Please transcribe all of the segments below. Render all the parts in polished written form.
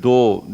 2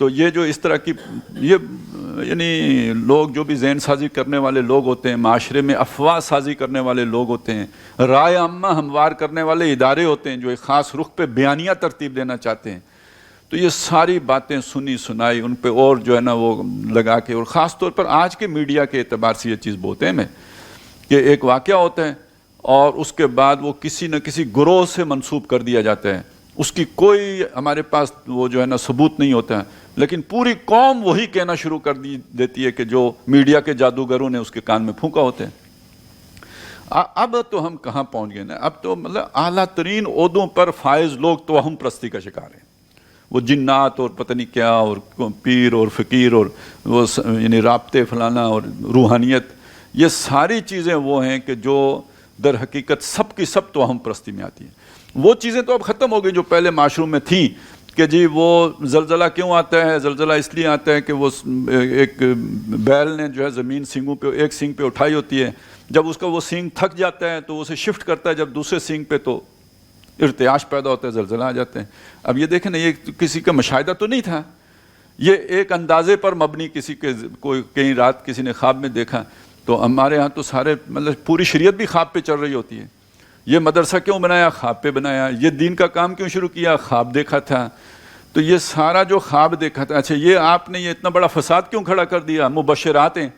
تو یہ جو اس طرح کی یہ یعنی لوگ جو بھی ذہن سازی کرنے والے لوگ ہوتے ہیں، معاشرے میں افواہ سازی کرنے والے لوگ ہوتے ہیں، رائے عامہ ہموار کرنے والے ادارے ہوتے ہیں جو ایک خاص رخ پہ بیانیہ ترتیب دینا چاہتے ہیں، تو یہ ساری باتیں سنی سنائی ان پہ اور جو ہے نا وہ لگا کے، اور خاص طور پر آج کے میڈیا کے اعتبار سے یہ چیز بولتے ہیں میں کہ ایک واقعہ ہوتا ہے اور اس کے بعد وہ کسی نہ کسی گروہ سے منسوب کر دیا جاتا ہے، اس کی کوئی ہمارے پاس وہ جو ہے نا ثبوت نہیں ہوتا ہے، لیکن پوری قوم وہی کہنا شروع کر دیتی ہے کہ جو میڈیا کے جادوگروں نے اس کے کان میں پھونکا ہوتا ہے۔ اب تو ہم کہاں پہنچ گئے نا، اب تو مطلب اعلیٰ ترین عہدوں پر فائز لوگ توہم پرستی کا شکار ہیں، وہ جنات اور پتہ نہیں کیا اور پیر اور فقیر اور وہ یعنی رابطے فلانا اور روحانیت، یہ ساری چیزیں وہ ہیں کہ جو در حقیقت سب کی سب توہم پرستی میں آتی ہیں۔ وہ چیزیں تو اب ختم ہو گئی جو پہلے معاشروں میں تھیں کہ جی وہ زلزلہ کیوں آتا ہے، زلزلہ اس لیے آتا ہے کہ وہ ایک بیل نے جو ہے زمین سینگوں پہ ایک سینگ پہ اٹھائی ہوتی ہے، جب اس کا وہ سینگ تھک جاتا ہے تو اسے شفٹ کرتا ہے جب دوسرے سینگ پہ، تو ارتعاش پیدا ہوتا ہے، زلزلہ آ جاتے ہیں۔ اب یہ دیکھیں نا، یہ کسی کا مشاہدہ تو نہیں تھا، یہ ایک اندازے پر مبنی کسی کے کوئی کہیں رات کسی نے خواب میں دیکھا، تو ہمارے ہاں تو سارے مطلب پوری شریعت بھی خواب پہ چل رہی ہوتی ہے۔ یہ مدرسہ کیوں بنایا؟ خواب پہ بنایا۔ یہ دین کا کام کیوں شروع کیا؟ خواب دیکھا تھا۔ تو یہ سارا جو خواب دیکھا تھا، اچھا یہ آپ نے یہ اتنا بڑا فساد کیوں کھڑا کر دیا؟ مبشرات ہیں۔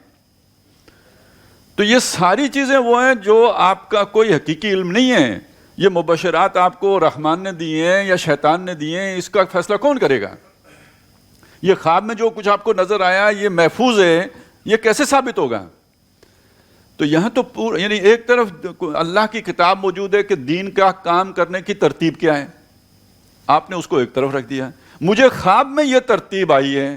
تو یہ ساری چیزیں وہ ہیں جو آپ کا کوئی حقیقی علم نہیں ہے، یہ مبشرات آپ کو رحمان نے دیے ہیں یا شیطان نے دیے ہیں، اس کا فیصلہ کون کرے گا؟ یہ خواب میں جو کچھ آپ کو نظر آیا یہ محفوظ ہے، یہ کیسے ثابت ہوگا؟ تو یہاں تو یعنی ایک طرف اللہ کی کتاب موجود ہے کہ دین کا کام کرنے کی ترتیب کیا ہے، آپ نے اس کو ایک طرف رکھ دیا۔ مجھے خواب میں یہ ترتیب آئی ہے،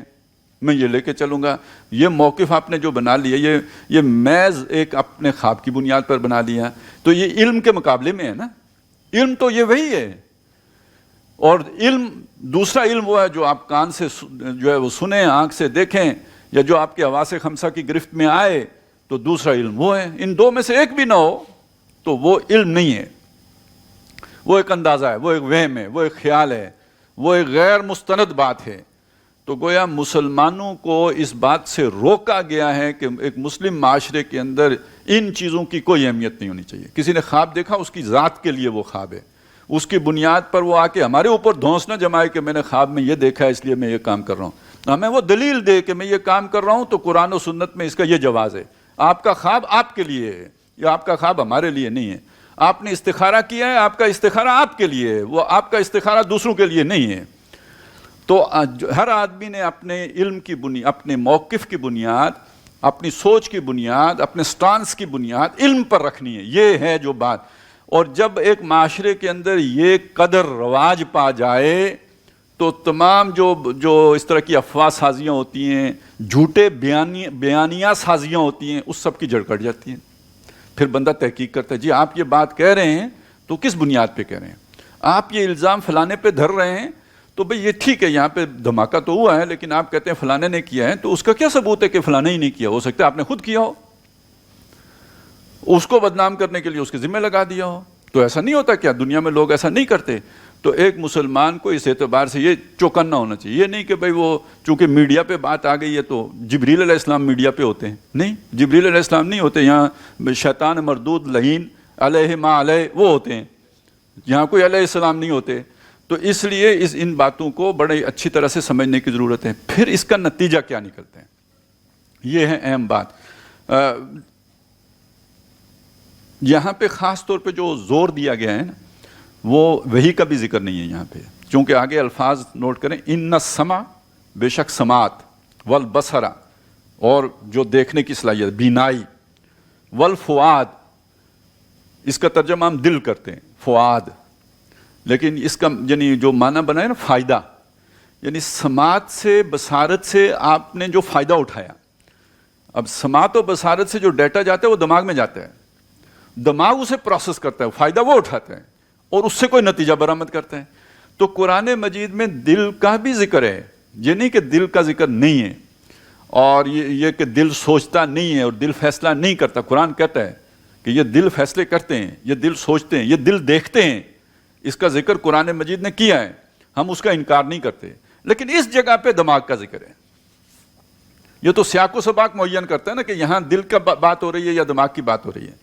میں یہ لے کے چلوں گا۔ یہ موقف آپ نے جو بنا لیا، یہ محض ایک اپنے خواب کی بنیاد پر بنا لیا، تو یہ علم کے مقابلے میں ہے نا۔ علم تو یہ وہی ہے، اور علم دوسرا علم وہ ہے جو آپ کان سے جو ہے وہ سنیں، آنکھ سے دیکھیں، یا جو آپ کے حواس خمسہ کی گرفت میں آئے، تو دوسرا علم وہ ہے۔ ان دو میں سے ایک بھی نہ ہو تو وہ علم نہیں ہے، وہ ایک اندازہ ہے، وہ ایک وہم ہے، وہ ایک خیال ہے، وہ ایک غیر مستند بات ہے۔ تو گویا مسلمانوں کو اس بات سے روکا گیا ہے کہ ایک مسلم معاشرے کے اندر ان چیزوں کی کوئی اہمیت نہیں ہونی چاہیے۔ کسی نے خواب دیکھا، اس کی ذات کے لیے وہ خواب ہے، اس کی بنیاد پر وہ آ کے ہمارے اوپر دھونس نہ جمائے کہ میں نے خواب میں یہ دیکھا ہے اس لیے میں یہ کام کر رہا ہوں۔ ہمیں وہ دلیل دے کہ میں یہ کام کر رہا ہوں تو قرآن و سنت میں اس کا یہ جواز ہے۔ آپ کا خواب آپ کے لیے ہے، یا آپ کا خواب ہمارے لیے نہیں ہے۔ آپ نے استخارہ کیا ہے، آپ کا استخارہ آپ کے لیے ہے، وہ آپ کا استخارہ دوسروں کے لیے نہیں ہے۔ تو ہر آدمی نے اپنے علم کی بنیاد، اپنے موقف کی بنیاد، اپنی سوچ کی بنیاد، اپنے سٹانس کی بنیاد علم پر رکھنی ہے۔ یہ ہے جو بات۔ اور جب ایک معاشرے کے اندر یہ قدر رواج پا جائے تو تمام جو اس طرح کی افواہ سازیاں ہوتی ہیں، جھوٹے بیانیہ سازیاں ہوتی ہیں، اس سب کی جڑ کٹ جاتی ہیں۔ پھر بندہ تحقیق کرتا ہے، جی آپ یہ بات کہہ رہے ہیں تو کس بنیاد پہ کہہ رہے ہیں؟ آپ یہ الزام فلانے پہ دھر رہے ہیں تو بھئی یہ ٹھیک ہے، یہاں پہ دھماکہ تو ہوا ہے، لیکن آپ کہتے ہیں فلانے نے کیا ہے، تو اس کا کیا ثبوت ہے کہ فلانے ہی نہیں کیا؟ ہو سکتا ہے آپ نے خود کیا ہو، اس کو بدنام کرنے کے لیے اس کے ذمہ لگا دیا ہو۔ تو ایسا نہیں ہوتا کیا؟ دنیا میں لوگ ایسا نہیں کرتے؟ تو ایک مسلمان کو اس اعتبار سے یہ چوکن نہ ہونا چاہیے۔ یہ نہیں کہ بھئی وہ چونکہ میڈیا پہ بات آ گئی ہے تو جبریل علیہ السلام میڈیا پہ ہوتے ہیں، نہیں، جبریل علیہ السلام نہیں ہوتے، یہاں شیطان مردود لعین علیہ ما علیہ وہ ہوتے ہیں، یہاں کوئی علیہ السلام نہیں ہوتے۔ تو اس لیے ان باتوں کو بڑے اچھی طرح سے سمجھنے کی ضرورت ہے۔ پھر اس کا نتیجہ کیا نکلتے ہیں، یہ ہے اہم بات۔ یہاں پہ خاص طور پہ جو زور دیا گیا ہے نا، وہ وحی کا بھی ذکر نہیں ہے یہاں پہ، چونکہ آگے الفاظ نوٹ کریں، ان السمع، بے شک سماعت، والبصر، اور جو دیکھنے کی صلاحیت، بینائی، والفؤاد، اس کا ترجمہ ہم دل کرتے ہیں، فؤاد، لیکن اس کا یعنی جو معنی بنا ہے نا فائدہ، یعنی سماعت سے بصارت سے آپ نے جو فائدہ اٹھایا۔ اب سماعت و بصارت سے جو ڈیٹا جاتا ہے وہ دماغ میں جاتا ہے، دماغ اسے پروسیس کرتا ہے، فائدہ وہ اٹھاتا ہے اور اس سے کوئی نتیجہ برآمد کرتا ہے۔ تو قرآن مجید میں دل کا بھی ذکر ہے، یہ نہیں کہ دل کا ذکر نہیں ہے، اور یہ کہ دل سوچتا نہیں ہے اور دل فیصلہ نہیں کرتا۔ قرآن کہتا ہے کہ یہ دل فیصلے کرتے ہیں، یہ دل سوچتے ہیں، یہ دل دیکھتے ہیں۔ اس کا ذکر قرآن مجید نے کیا ہے، ہم اس کا انکار نہیں کرتے، لیکن اس جگہ پہ دماغ کا ذکر ہے. یہ تو سیاق و سباق معین کرتا ہے نا کہ یہاں دل کا بات ہو رہی ہے یا دماغ کی بات ہو رہی ہے.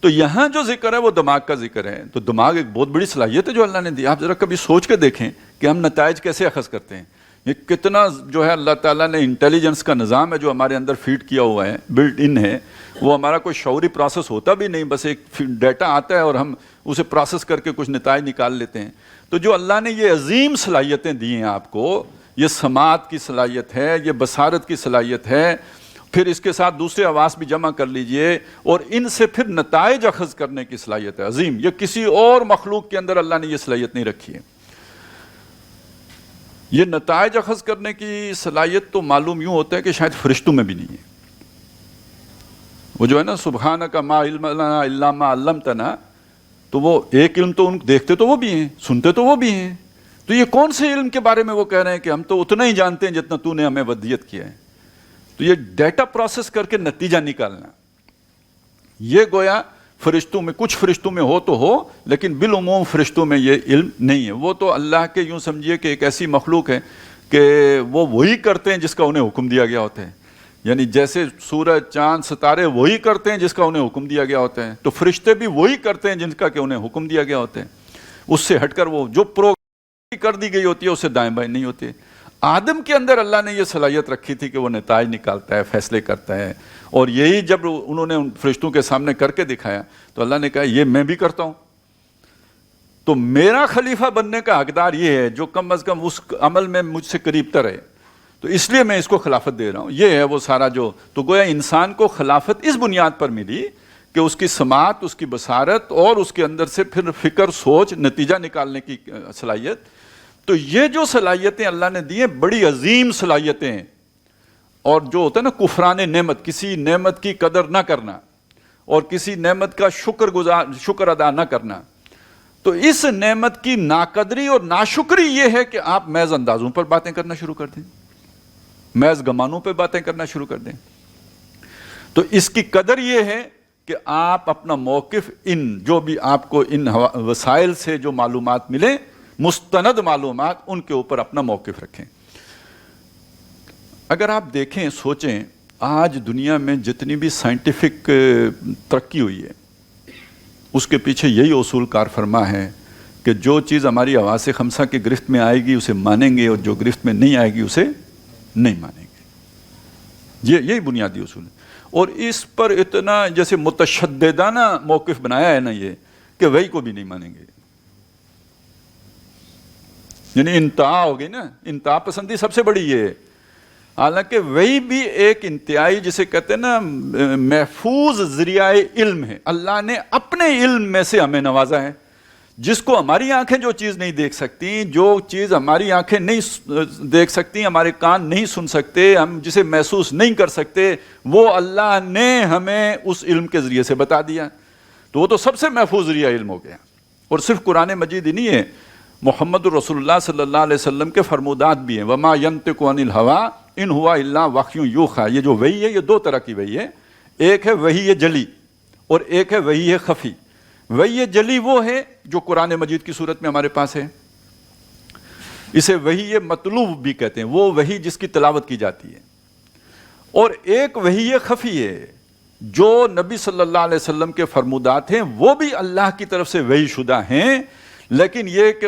تو یہاں جو ذکر ہے وہ دماغ کا ذکر ہے. تو دماغ ایک بہت بڑی صلاحیت ہے جو اللہ نے دی. آپ ذرا کبھی سوچ کے دیکھیں کہ ہم نتائج کیسے اخذ کرتے ہیں. یہ کتنا جو ہے اللہ تعالیٰ نے انٹیلیجنس کا نظام ہے جو ہمارے اندر فیڈ کیا ہوا ہے, بلٹ ان ہے. وہ ہمارا کوئی شعوری پروسیس ہوتا بھی نہیں, بس ایک ڈیٹا آتا ہے اور ہم اسے پروسیس کر کے کچھ نتائج نکال لیتے ہیں. تو جو اللہ نے یہ عظیم صلاحیتیں دی ہیں آپ کو, یہ سماعت کی صلاحیت ہے, یہ بصارت کی صلاحیت ہے, پھر اس کے ساتھ دوسرے حواس بھی جمع کر لیجئے, اور ان سے پھر نتائج اخذ کرنے کی صلاحیت ہے عظیم. یہ کسی اور مخلوق کے اندر اللہ نے یہ صلاحیت نہیں رکھی ہے. یہ نتائج اخذ کرنے کی صلاحیت تو معلوم یوں ہوتا ہے کہ شاید فرشتوں میں بھی نہیں ہے. وہ جو ہے نا سبحانک ما علم لنا الا ما علمتنا, تو وہ ایک علم تو ان دیکھتے تو وہ بھی ہیں, سنتے تو وہ بھی ہیں. تو یہ کون سے علم کے بارے میں وہ کہہ رہے ہیں کہ ہم تو اتنا ہی جانتے ہیں جتنا تو نے ہمیں ودیت کیا ہے. تو یہ ڈیٹا پروسیس کر کے نتیجہ نکالنا, یہ گویا فرشتوں میں, کچھ فرشتوں میں ہو تو ہو, لیکن بالعموم فرشتوں میں یہ علم نہیں ہے. وہ تو اللہ کے یوں سمجھیے کہ ایک ایسی مخلوق ہے کہ وہ وہی کرتے ہیں جس کا انہیں حکم دیا گیا ہوتا ہے. یعنی جیسے سورج چاند ستارے وہی کرتے ہیں جس کا انہیں حکم دیا گیا ہوتا ہے, تو فرشتے بھی وہی کرتے ہیں جن کا کہ انہیں حکم دیا گیا ہوتا ہے. اس سے ہٹ کر وہ جو پروگرام کر دی گئی ہوتی ہے اس سے دائیں بائیں نہیں ہوتے. آدم کے اندر اللہ نے یہ صلاحیت رکھی تھی کہ وہ نتائج نکالتا ہے, فیصلے کرتا ہے. اور یہی جب انہوں نے ان فرشتوں کے سامنے کر کے دکھایا تو اللہ نے کہا یہ میں بھی کرتا ہوں. تو میرا خلیفہ بننے کا حقدار یہ ہے جو کم از کم اس عمل میں مجھ سے قریب تر ہے, تو اس لیے میں اس کو خلافت دے رہا ہوں. یہ ہے وہ سارا جو, تو گویا انسان کو خلافت اس بنیاد پر ملی کہ اس کی سماعت, اس کی بصارت, اور اس کے اندر سے پھر فکر, سوچ, نتیجہ نکالنے کی صلاحیت. تو یہ جو صلاحیتیں اللہ نے دی ہیں بڑی عظیم صلاحیتیں ہیں. اور جو ہوتا ہے نا کفران نعمت, کسی نعمت کی قدر نہ کرنا اور کسی نعمت کا شکر ادا نہ کرنا, تو اس نعمت کی ناقدری اور ناشکری یہ ہے کہ آپ محض اندازوں پر باتیں کرنا شروع کر دیں, محض گمانوں پہ باتیں کرنا شروع کر دیں. تو اس کی قدر یہ ہے کہ آپ اپنا موقف ان جو بھی آپ کو ان وسائل سے جو معلومات ملیں, مستند معلومات, ان کے اوپر اپنا موقف رکھیں. اگر آپ دیکھیں, سوچیں, آج دنیا میں جتنی بھی سائنٹیفک ترقی ہوئی ہے اس کے پیچھے یہی اصول کار فرما ہے کہ جو چیز ہماری حواس خمسہ کے گرفت میں آئے گی اسے مانیں گے, اور جو گرفت میں نہیں آئے گی اسے نہیں مانیں گے. یہی بنیادی اصول ہے. اور اس پر اتنا جیسے متشددانہ موقف بنایا ہے نا یہ, کہ وہی کو بھی نہیں مانیں گے. یعنی انتہا ہو گئی نا, انتہا پسندی سب سے بڑی یہ ہے. حالانکہ وہی بھی ایک انتہائی جسے کہتے ہیں نا محفوظ ذریعہ علم ہے. اللہ نے اپنے علم میں سے ہمیں نوازا ہے, جس کو ہماری آنکھیں جو چیز نہیں دیکھ سکتی, جو چیز ہماری آنکھیں نہیں دیکھ سکتی, ہمارے کان نہیں سن سکتے, ہم جسے محسوس نہیں کر سکتے, وہ اللہ نے ہمیں اس علم کے ذریعے سے بتا دیا. تو وہ تو سب سے محفوظ ذریعہ علم ہو گیا. اور صرف قرآن مجید ہی نہیں ہے, محمد رسول اللہ صلی اللہ علیہ وسلم کے فرمودات بھی ہیں. وما ينطق عن الهوى ان هو الا وحی یوحی. یہ جو وحی ہے یہ دو طرح کی وحی ہے, ایک ہے وحی جلی اور ایک ہے وحی خفی. وحی جلی وہ ہے جو قرآن مجید کی صورت میں ہمارے پاس ہے, اسے وحی مطلوب بھی کہتے ہیں, وہ وحی جس کی تلاوت کی جاتی ہے. اور ایک وحی خفی ہے جو نبی صلی اللہ علیہ وسلم کے فرمودات ہیں, وہ بھی اللہ کی طرف سے وحی شدہ ہیں, لیکن یہ کہ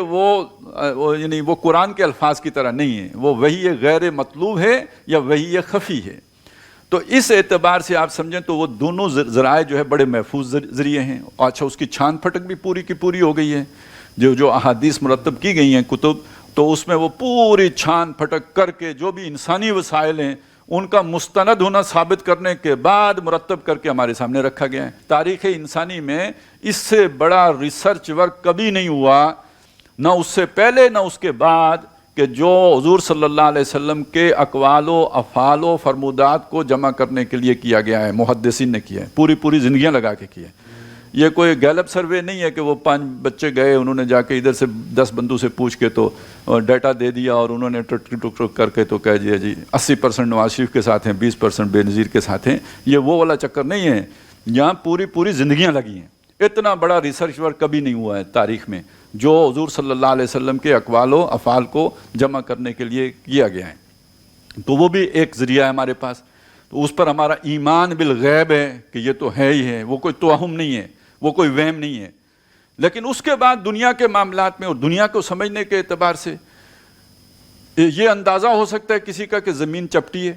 یعنی وہ قرآن کے الفاظ کی طرح نہیں ہے, وہ وحی غیر مطلوب ہے یا وحی خفی ہے. تو اس اعتبار سے آپ سمجھیں تو وہ دونوں ذرائع جو ہے بڑے محفوظ ذریعے ہیں. اچھا, اس کی چھان پھٹک بھی پوری کی پوری ہو گئی ہے. جو احادیث مرتب کی گئی ہیں کتب, تو اس میں وہ پوری چھان پھٹک کر کے جو بھی انسانی وسائل ہیں ان کا مستند ہونا ثابت کرنے کے بعد مرتب کر کے ہمارے سامنے رکھا گیا ہے. تاریخ انسانی میں اس سے بڑا ریسرچ ورک کبھی نہیں ہوا, نہ اس سے پہلے نہ اس کے بعد, کہ جو حضور صلی اللہ علیہ وسلم کے اقوال و افعال و فرمودات کو جمع کرنے کے لیے کیا گیا ہے. محدثین نے کیا ہے, پوری زندگیاں لگا کے کیا ہے. یہ کوئی گیلپ سروے نہیں ہے کہ وہ 5 بچے گئے, انہوں نے جا کے ادھر سے 10 بندوں سے پوچھ کے تو ڈیٹا دے دیا, اور انہوں نے ٹک کر کے تو کہہ دیا جی 80% نواز شریف کے ساتھ ہیں, 20% بے نظیر کے ساتھ ہیں. یہ وہ والا چکر نہیں ہے. یہاں پوری زندگیاں لگی ہیں. اتنا بڑا ریسرچ ورک کبھی نہیں ہوا ہے تاریخ میں جو حضور صلی اللہ علیہ وسلم کے اقوال و افعال کو جمع کرنے کے لیے کیا گیا ہے. تو وہ بھی ایک ذریعہ ہے ہمارے پاس. تو اس پر ہمارا ایمان بالغیب ہے کہ یہ تو ہے ہی ہے, وہ کوئی توہم نہیں ہے, وہ کوئی وہم نہیں ہے. لیکن اس کے بعد دنیا کے معاملات میں اور دنیا کو سمجھنے کے اعتبار سے یہ اندازہ ہو سکتا ہے کسی کا کہ زمین چپٹی ہے.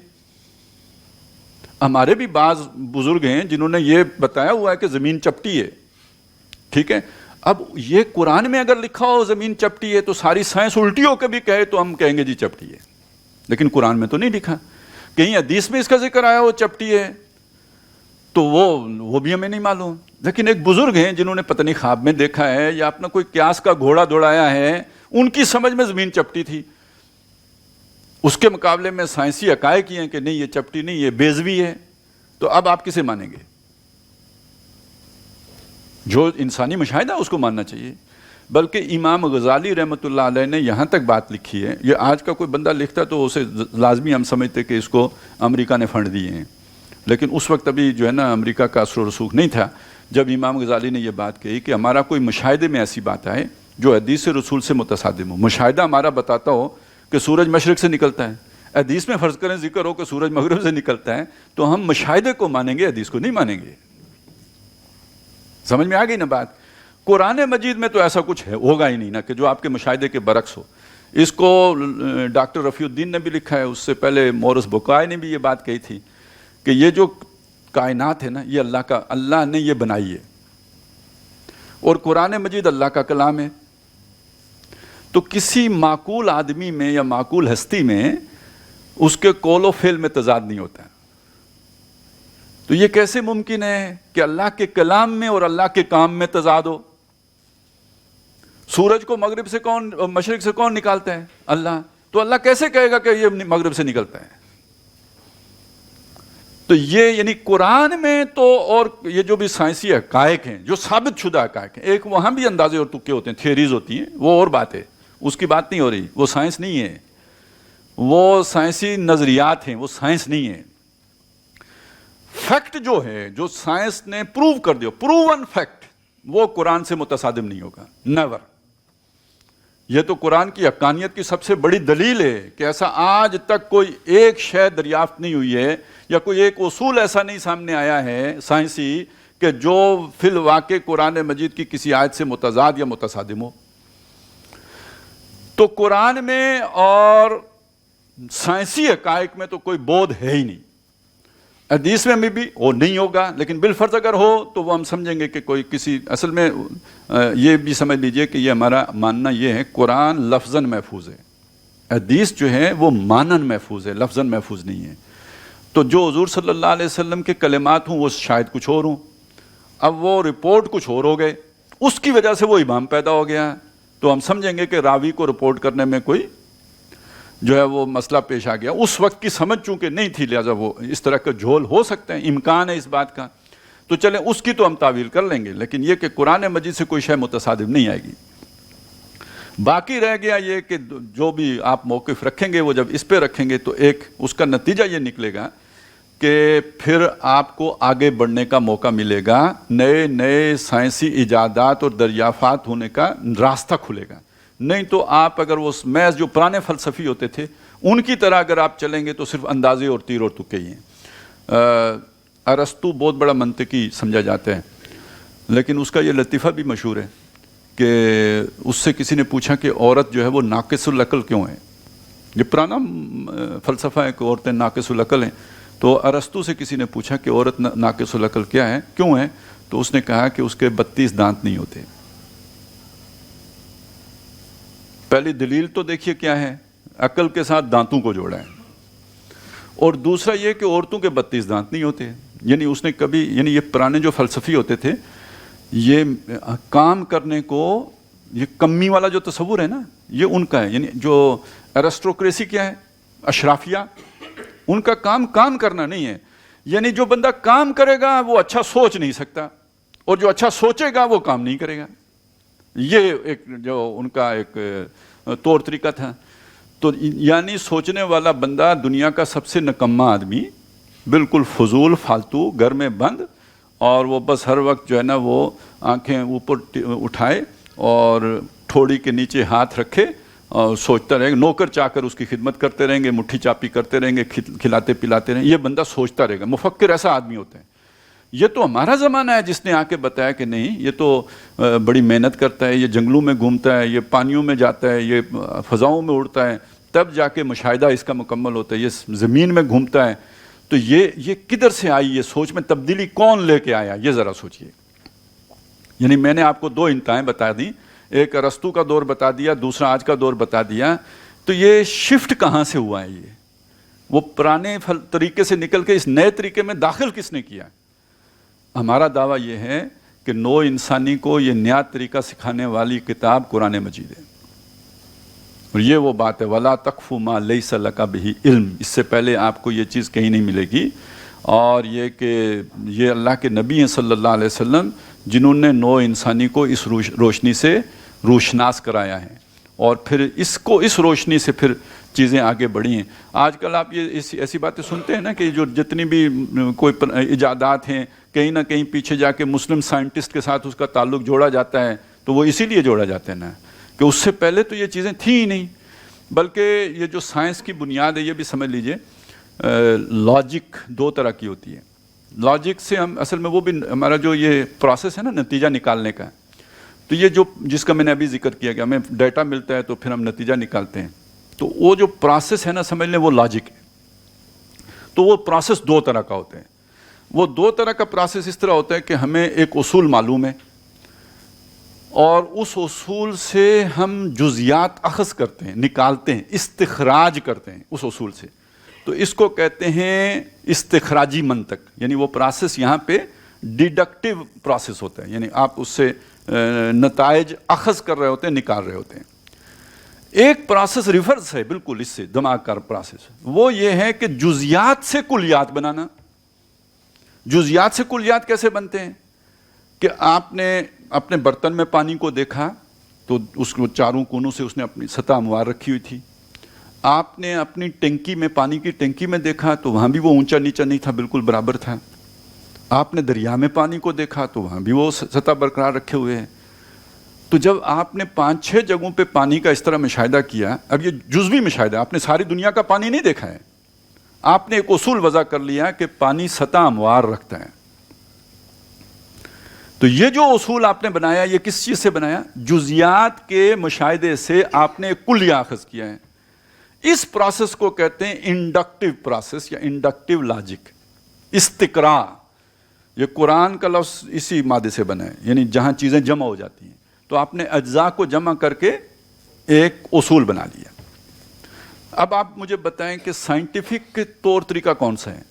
ہمارے بھی بعض بزرگ ہیں جنہوں نے یہ بتایا ہوا ہے کہ زمین چپٹی ہے, ٹھیک ہے. اب یہ قرآن میں اگر لکھا ہو زمین چپٹی ہے تو ساری سائنس الٹی ہو کے بھی کہے تو ہم کہیں گے جی چپٹی ہے, لیکن قرآن میں تو نہیں لکھا. کہیں حدیث میں اس کا ذکر آیا ہو چپٹی ہے تو وہ بھی ہمیں نہیں معلوم. لیکن ایک بزرگ ہیں جنہوں نے پتہ نہیں خواب میں دیکھا ہے یا اپنا کوئی قیاس کا گھوڑا دوڑایا ہے, ان کی سمجھ میں زمین چپٹی تھی. اس کے مقابلے میں سائنسی حقائق یہ ہیں کہ نہیں یہ چپٹی نہیں, یہ بیضوی ہے. تو اب آپ کسے مانیں گے؟ جو انسانی مشاہدہ اس کو ماننا چاہیے. بلکہ امام غزالی رحمۃ اللہ علیہ نے یہاں تک بات لکھی ہے, یہ آج کا کوئی بندہ لکھتا تو اسے لازمی ہم سمجھتے کہ اس کو امریکہ نے فنڈ دیے ہیں, لیکن اس وقت ابھی جو ہے نا امریکہ کا اثر و رسوخ نہیں تھا جب امام غزالی نے یہ بات کہی کہ ہمارا کوئی مشاہدے میں ایسی بات آئے جو حدیث رسول سے متصادم ہو. مشاہدہ ہمارا بتاتا ہو کہ سورج مشرق سے نکلتا ہے, حدیث میں فرض کریں ذکر ہو کہ سورج مغرب سے نکلتا ہے, تو ہم مشاہدے کو مانیں گے, حدیث کو نہیں مانیں گے. سمجھ میں آ گئی نا بات؟ قرآن مجید میں تو ایسا کچھ ہے ہوگا ہی نہیں نا کہ جو آپ کے مشاہدے کے برعکس ہو. اس کو ڈاکٹر رفیع الدین نے بھی لکھا ہے, اس سے پہلے مورس بکائے نے بھی یہ بات کہی تھی کہ یہ جو کائنات ہے نا یہ اللہ نے یہ بنائی ہے, اور قرآن مجید اللہ کا کلام ہے. تو کسی معقول آدمی میں یا معقول ہستی میں اس کے قول و فعل میں تضاد نہیں ہوتا. تو یہ کیسے ممکن ہے کہ اللہ کے کلام میں اور اللہ کے کام میں تضاد ہو؟ سورج کو مغرب سے مشرق سے کون نکالتا ہے؟ اللہ. تو اللہ کیسے کہے گا کہ یہ مغرب سے نکلتا ہے؟ تو یہ یعنی قرآن میں تو, اور یہ جو بھی سائنسی حقائق ہیں جو ثابت شدہ حقائق ہیں, ایک وہاں بھی اندازے اور تکے ہوتے ہیں, تھیوریز ہوتی ہیں, وہ اور بات ہے, اس کی بات نہیں ہو رہی. وہ سائنس نہیں ہے, وہ سائنسی نظریات ہیں, وہ سائنس نہیں ہے. فیکٹ جو ہے جو سائنس نے پروو کر دیا, پروون فیکٹ, وہ قرآن سے متصادم نہیں ہوگا, نیور. یہ تو قرآن کی حقانیت کی سب سے بڑی دلیل ہے کہ ایسا آج تک کوئی ایک شے دریافت نہیں ہوئی ہے یا کوئی ایک اصول ایسا نہیں سامنے آیا ہے سائنسی کہ جو فی الواقع قرآن مجید کی کسی آیت سے متضاد یا متصادم ہو. تو قرآن میں اور سائنسی حقائق میں تو کوئی بودھ ہے ہی نہیں. حدیث میں بھی وہ نہیں ہوگا, لیکن بالفرض اگر ہو تو وہ ہم سمجھیں گے کہ کوئی کسی, اصل میں یہ بھی سمجھ لیجئے کہ یہ ہمارا ماننا یہ ہے قرآن لفظاً محفوظ ہے, حدیث جو ہے وہ مانن محفوظ ہے, لفظاً محفوظ نہیں ہے. تو جو حضور صلی اللہ علیہ وسلم کے کلمات ہوں وہ شاید کچھ اور ہوں, اب وہ رپورٹ کچھ اور ہو گئے, اس کی وجہ سے وہ ابہام پیدا ہو گیا, تو ہم سمجھیں گے کہ راوی کو رپورٹ کرنے میں کوئی جو ہے وہ مسئلہ پیش آ گیا. اس وقت کی سمجھ چونکہ نہیں تھی لہذا وہ اس طرح کا جھول ہو سکتے ہیں, امکان ہے اس بات کا, تو چلیں اس کی تو ہم تعویل کر لیں گے, لیکن یہ کہ قرآن مجید سے کوئی شے متصادم نہیں آئے گی. باقی رہ گیا یہ کہ جو بھی آپ موقف رکھیں گے وہ جب اس پہ رکھیں گے تو ایک اس کا نتیجہ یہ نکلے گا کہ پھر آپ کو آگے بڑھنے کا موقع ملے گا, نئے نئے سائنسی ایجادات اور دریافات ہونے کا راستہ کھلے گا. نہیں تو آپ اگر وہ محض جو پرانے فلسفی ہوتے تھے ان کی طرح اگر آپ چلیں گے تو صرف اندازے اور تیر اور تکے ہی ہیں. ارسطو بہت بڑا منطقی سمجھا جاتا ہے, لیکن اس کا یہ لطیفہ بھی مشہور ہے کہ اس سے کسی نے پوچھا کہ عورت جو ہے وہ ناقص العقل کیوں ہے. یہ پرانا فلسفہ ہے کہ عورتیں ناقص العقل ہیں. تو ارسطو سے کسی نے پوچھا کہ عورت ناقص العقل کیا ہے, کیوں ہے؟ تو اس نے کہا کہ اس کے 32 دانت نہیں ہوتے. پہلی دلیل تو دیکھیے کیا ہے, عقل کے ساتھ دانتوں کو جوڑا ہے, اور دوسرا یہ کہ عورتوں کے 32 دانت نہیں ہوتے. یعنی اس نے کبھی, یعنی یہ پرانے جو فلسفی ہوتے تھے یہ کام کرنے کو, یہ کمی والا جو تصور ہے نا یہ ان کا ہے. یعنی جو ایرسٹوکریسی کیا ہے, اشرافیہ, ان کا کام کرنا نہیں ہے. یعنی جو بندہ کام کرے گا وہ اچھا سوچ نہیں سکتا, اور جو اچھا سوچے گا وہ کام نہیں کرے گا. یہ ایک جو ان کا ایک طور طریقہ تھا. تو یعنی سوچنے والا بندہ دنیا کا سب سے نکما آدمی, بالکل فضول فالتو, گھر میں بند, اور وہ بس ہر وقت جو ہے نا وہ آنکھیں اوپر اٹھائے اور ٹھوڑی کے نیچے ہاتھ رکھے اور سوچتا رہے گا، نوکر چاہ کر اس کی خدمت کرتے رہیں گے، مٹھی چاپی کرتے رہیں گے، کھلاتے پلاتے رہیں گے، یہ بندہ سوچتا رہے گا. مفکر ایسا آدمی ہوتا ہے. یہ تو ہمارا زمانہ ہے جس نے آ کے بتایا کہ نہیں، یہ تو بڑی محنت کرتا ہے، یہ جنگلوں میں گھومتا ہے، یہ پانیوں میں جاتا ہے، یہ فضاؤں میں اڑتا ہے، تب جا کے مشاہدہ اس کا مکمل ہوتا ہے، یہ زمین میں گھومتا ہے. تو یہ کدھر سے آئی یہ سوچ میں تبدیلی کون لے کے آیا، یہ ذرا سوچئے. یعنی میں نے آپ کو دو انتہائیں بتا دیں، ایک ارسطو کا دور بتا دیا، دوسرا آج کا دور بتا دیا. تو یہ شفٹ کہاں سے ہوا ہے؟ یہ وہ پرانے طریقے سے نکل کے اس نئے طریقے میں داخل کس نے کیا؟ ہمارا دعویٰ یہ ہے کہ نو انسانی کو یہ نیا طریقہ سکھانے والی کتاب قرآن مجید ہے. اور یہ وہ بات ہے وَلَا تَقْفُ مَا لَيْسَ لَكَ بِهِ علم. اس سے پہلے آپ کو یہ چیز کہیں نہیں ملے گی. اور یہ کہ یہ اللہ کے نبی ہیں صلی اللہ علیہ وسلم جنہوں نے نو انسانی کو اس روشنی سے روشناس کرایا ہے، اور پھر اس روشنی سے پھر چیزیں آگے بڑھی ہیں. آج کل آپ یہ ایسی باتیں سنتے ہیں نا کہ جو جتنی بھی کوئی ایجادات ہیں کہیں نہ کہیں پیچھے جا کے مسلم سائنٹسٹ کے ساتھ اس کا تعلق جوڑا جاتا ہے. تو وہ اسی لیے جوڑا جاتا ہے نا کہ اس سے پہلے تو یہ چیزیں تھیں ہی نہیں. بلکہ یہ جو سائنس کی بنیاد ہے یہ بھی سمجھ لیجئے، لاجک دو طرح کی ہوتی ہے. لاجک سے ہم اصل میں وہ بھی ہمارا جو یہ پروسیس ہے نا نتیجہ نکالنے کا، تو یہ جس کا میں نے ابھی ذکر کیا کہ ہمیں ڈیٹا ملتا ہے تو پھر ہم نتیجہ نکالتے ہیں، تو وہ جو پروسیس ہے نا سمجھ لیں وہ لاجک ہے. تو وہ پروسیس دو طرح کا ہوتا ہے. وہ دو طرح کا پروسیس اس طرح ہوتا ہے کہ ہمیں ایک اصول معلوم ہے اور اس اصول سے ہم جزیات اخذ کرتے ہیں، نکالتے ہیں، استخراج کرتے ہیں اس اصول سے. تو اس کو کہتے ہیں استخراجی منطق. یعنی وہ پروسیس یہاں پہ ڈیڈکٹیو پروسیس ہوتا ہے، یعنی آپ اس سے نتائج اخذ کر رہے ہوتے ہیں، نکال رہے ہوتے ہیں. ایک پروسیس ریورس ہے بالکل اس سے، دماغ کا پروسیس. وہ یہ ہے کہ جزیات سے کلیات بنانا. جزیات سے کلیات کیسے بنتے ہیں؟ کہ آپ نے اپنے برتن میں پانی کو دیکھا تو اس کو چاروں کونوں سے اس نے اپنی سطح ہموار رکھی ہوئی تھی. آپ نے اپنی ٹینکی میں پانی کی ٹینکی میں دیکھا تو وہاں بھی وہ اونچا نیچا نہیں تھا، بالکل برابر تھا. آپ نے دریا میں پانی کو دیکھا تو وہاں بھی وہ سطح برقرار رکھے ہوئے ہیں. تو جب آپ نے 5-6 جگہوں پہ پانی کا اس طرح مشاہدہ کیا، اب یہ جزوی مشاہدہ، آپ نے ساری دنیا کا پانی نہیں دیکھا ہے، آپ نے ایک اصول وضع کر لیا کہ پانی سطح ہموار رکھتا ہے. تو یہ جو اصول آپ نے بنایا یہ کس چیز سے بنایا؟ جزیات کے مشاہدے سے آپ نے کلیہ اخذ کیا ہے. اس پروسیس کو کہتے ہیں انڈکٹیو پروسیس یا انڈکٹیو لاجک. استقراء، یہ قرآن کا لفظ اسی مادے سے بنا ہے، یعنی جہاں چیزیں جمع ہو جاتی ہیں. تو آپ نے اجزاء کو جمع کر کے ایک اصول بنا لیا. اب آپ مجھے بتائیں کہ سائنٹیفک طور طریقہ کون سا ہے؟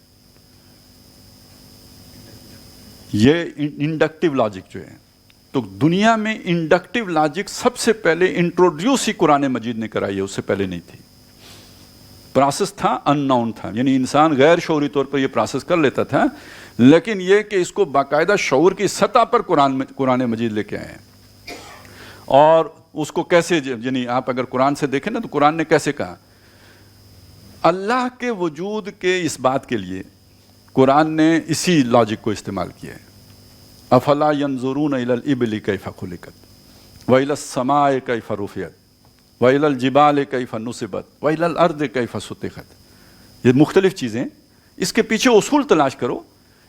یہ انڈکٹیو لاجک جو ہے. تو دنیا میں انڈکٹیو لاجک سب سے پہلے انٹروڈیوس ہی قرآن مجید نے کرائی ہے، اس سے پہلے نہیں تھی. پروسیس تھا، ان نون تھا، یعنی انسان غیر شعوری طور پر یہ پروسیس کر لیتا تھا، لیکن یہ کہ اس کو باقاعدہ شعور کی سطح پر قرآن مجید لے کے آئے ہیں. اور اس کو کیسے، یعنی آپ اگر قرآن سے دیکھیں نا تو قرآن نے کیسے کہا؟ اللہ کے وجود کے اس بات کے لیے قرآن نے اسی لاجک کو استعمال کیا ہے. افلا ينظرون الى الابل كيف خلقت والى السماء كيف رفعت والى الجبال كيف نصبت والى الارض كيف سطحت. یہ مختلف چیزیں، اس کے پیچھے اصول تلاش کرو.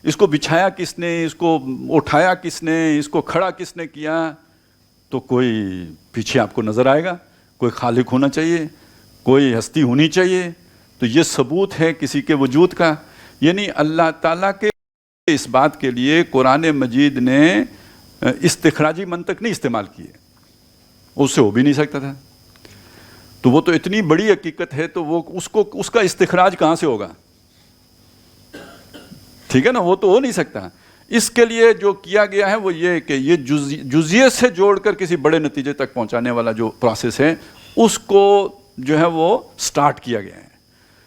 اس کو بچھایا کس نے، اس کو اٹھایا کس نے، اس کو کھڑا کس نے کیا، تو کوئی پیچھے آپ کو نظر آئے گا. کوئی خالق ہونا چاہیے، کوئی ہستی ہونی چاہیے. تو یہ ثبوت ہے کسی کے وجود کا. یعنی اللہ تعالیٰ کے اس بات کے لیے قرآن مجید نے استخراجی منطق نہیں استعمال کی ہے، اس سے ہو بھی نہیں سکتا تھا. تو وہ تو اتنی بڑی حقیقت ہے تو وہ اس کا استخراج کہاں سے ہوگا؟ ٹھیک ہے نا، وہ تو ہو نہیں سکتا. اس کے لیے جو کیا گیا ہے وہ یہ کہ یہ جزئیے سے جوڑ کر کسی بڑے نتیجے تک پہنچانے والا جو پروسیس ہے اس کو جو ہے وہ سٹارٹ کیا گیا ہے.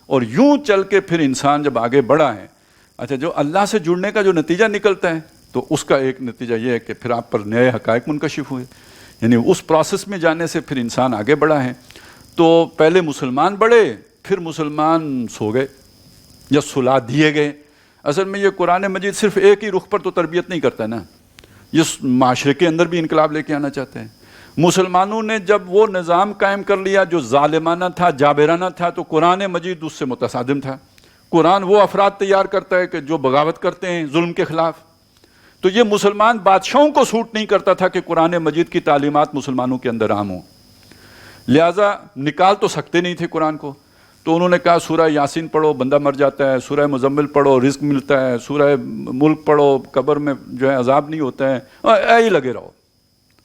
اور یوں چل کے پھر انسان جب آگے بڑھا ہے، اچھا جو اللہ سے جڑنے کا جو نتیجہ نکلتا ہے تو اس کا ایک نتیجہ یہ ہے کہ پھر آپ پر نئے حقائق منکشف ہوئے. یعنی اس پروسیس میں جانے سے پھر انسان آگے بڑھا ہے. تو پہلے مسلمان بڑھے، پھر مسلمان سو گئے یا سلا دیے گئے. اصل میں یہ قرآن مجید صرف ایک ہی رخ پر تو تربیت نہیں کرتا نا، یہ معاشرے کے اندر بھی انقلاب لے کے آنا چاہتے ہیں. مسلمانوں نے جب وہ نظام قائم کر لیا جو ظالمانہ تھا، جابرانہ تھا، تو قرآن مجید اس سے متصادم تھا. قرآن وہ افراد تیار کرتا ہے کہ جو بغاوت کرتے ہیں ظلم کے خلاف. تو یہ مسلمان بادشاہوں کو سوٹ نہیں کرتا تھا کہ قرآن مجید کی تعلیمات مسلمانوں کے اندر عام ہوں، لہٰذا نکال تو سکتے نہیں تھے قرآن کو. تو انہوں نے کہا سورہ یاسین پڑھو بندہ مر جاتا ہے، سورہ مزمل پڑھو رزق ملتا ہے، سورہ ملک پڑھو قبر میں جو ہے عذاب نہیں ہوتا ہے. ہی لگے رہو،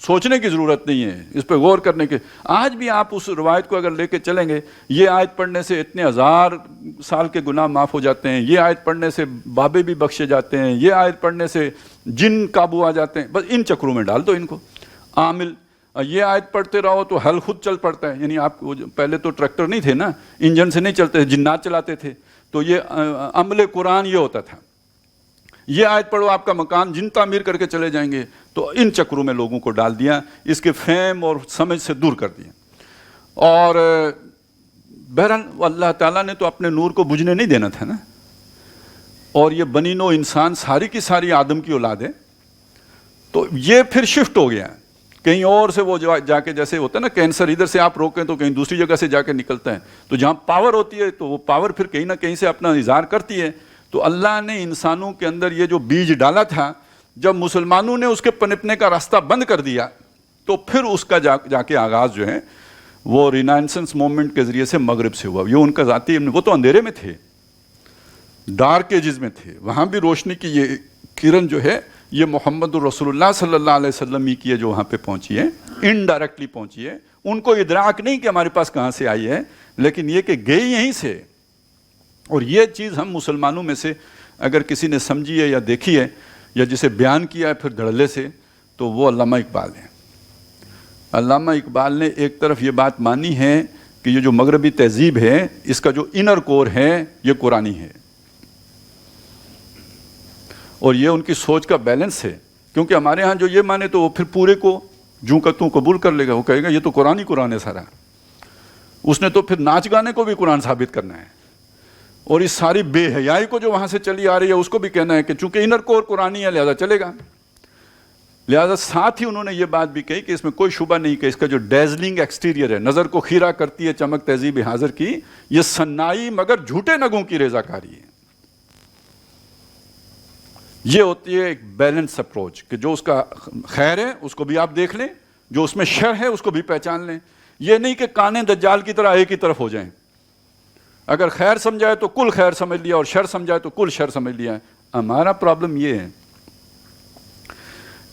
سوچنے کی ضرورت نہیں ہے، اس پہ غور کرنے کے. آج بھی آپ اس روایت کو اگر لے کے چلیں گے، یہ آیت پڑھنے سے اتنے 1000 سال کے گناہ معاف ہو جاتے ہیں، یہ آیت پڑھنے سے بابے بھی بخشے جاتے ہیں، یہ آیت پڑھنے سے جن قابو آ جاتے ہیں. بس ان چکروں میں ڈال دو ان کو. عامل یہ آیت پڑھتے رہو تو حل خود چل پڑتا ہے. یعنی آپ پہلے تو ٹریکٹر نہیں تھے نا، انجن سے نہیں چلتے تھے، جنات چلاتے تھے. تو یہ عمل قرآن یہ ہوتا تھا، یہ آیت پڑھو آپ کا مکان جن تعمیر کر کے چلے جائیں گے. تو ان چکروں میں لوگوں کو ڈال دیا، اس کے فہم اور سمجھ سے دور کر دیا. اور بہرحال اللہ تعالیٰ نے تو اپنے نور کو بجھنے نہیں دینا تھا نا. اور یہ بنی نوع انسان ساری کی ساری آدم کی اولاد ہے. تو یہ پھر شفٹ ہو گیا کہیں اور سے. وہ جا کے جیسے ہوتا ہے نا کینسر، ادھر سے آپ روکیں تو کہیں دوسری جگہ سے جا کے نکلتا ہے. تو جہاں پاور ہوتی ہے تو وہ پاور پھر کہیں نہ کہیں سے اپنا اظہار کرتی ہے. تو اللہ نے انسانوں کے اندر یہ جو بیج ڈالا تھا، جب مسلمانوں نے اس کے پنپنے کا راستہ بند کر دیا تو پھر اس کا جا کے آغاز جو ہے وہ رینائنسنس موومنٹ کے ذریعے سے مغرب سے ہوا. یہ ان کا ذاتی، وہ تو اندھیرے میں تھے، ڈارک ایجز میں تھے. وہاں بھی روشنی کی یہ کرن جو ہے یہ محمد رسول اللہ صلی اللہ علیہ وسلم ہی کی ہے جو وہاں پہ پہنچی ہے، انڈائریکٹلی پہنچی ہے. ان کو ادراک نہیں کہ ہمارے پاس کہاں سے آئی ہے، لیکن یہ کہ گئی یہیں سے. اور یہ چیز ہم مسلمانوں میں سے اگر کسی نے سمجھی ہے یا دیکھی ہے یا جسے بیان کیا ہے پھر دھڑلے سے، تو وہ علامہ اقبال ہیں. علامہ اقبال نے ایک طرف یہ بات مانی ہے کہ یہ جو مغربی تہذیب ہے اس کا جو انر کور ہے یہ قرآنی ہے. اور یہ ان کی سوچ کا بیلنس ہے. کیونکہ ہمارے ہاں جو یہ مانے تو وہ پھر پورے کو جوں کا توں قبول کر لے گا. وہ کہے گا یہ تو قرآن ہے سارا. اس نے تو پھر ناچ گانے کو بھی قرآن ثابت کرنا ہے. اور اس ساری بے حیائی کو جو وہاں سے چلی آ رہی ہے اس کو بھی کہنا ہے کہ چونکہ انر کور قرآنی ہے لہذا چلے گا. لہذا ساتھ ہی انہوں نے یہ بات بھی کہی کہ اس میں کوئی شبہ نہیں کہ اس کا جو ڈیزلنگ ایکسٹیریئر ہے، نظر کو خیرہ کرتی ہے چمک تہذیب حاضر کی، یہ صنائی مگر جھوٹے نگوں کی رضا کاری ہے. یہ ہوتی ہے ایک بیلنس اپروچ کہ جو اس کا خیر ہے اس کو بھی آپ دیکھ لیں، جو اس میں شر ہے اس کو بھی پہچان لیں. یہ نہیں کہ کانے دجال کی طرح ایک ہی طرف ہو جائیں. اگر خیر سمجھائے تو کل خیر سمجھ لیا اور شر سمجھائے تو کل شر سمجھ لیا. ہمارا پرابلم یہ ہے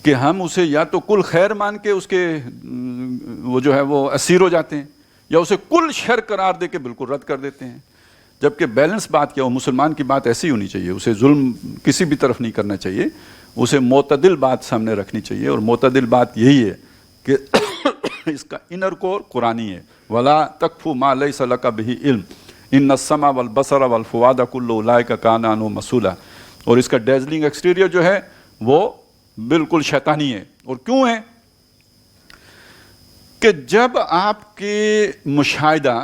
کہ ہم اسے یا تو کل خیر مان کے اس کے وہ جو ہے وہ اسیر ہو جاتے ہیں، یا اسے کل شر قرار دے کے بالکل رد کر دیتے ہیں. جبکہ بیلنس بات کیا ہو، مسلمان کی بات ایسی ہونی چاہیے، اسے ظلم کسی بھی طرف نہیں کرنا چاہیے، اسے معتدل بات سامنے رکھنی چاہیے. اور معتدل بات یہی ہے کہ اس کا انر کور قرآنی ہے. وَلَا تَقْفُ مَا لَيْسَ لَكَ بِهِ عِلْمٌ إِنَّ السَّمْعَ وَالْبَصَرَ وَالْفُؤَادَ كُلُّ أُولَٰئِكَ كَانَ عَنْهُ مسئولا. اور اس کا ڈیزلنگ ایکسٹیریئر جو ہے وہ بالکل شیطانی ہے. اور کیوں ہے کہ جب آپ کے مشاہدہ،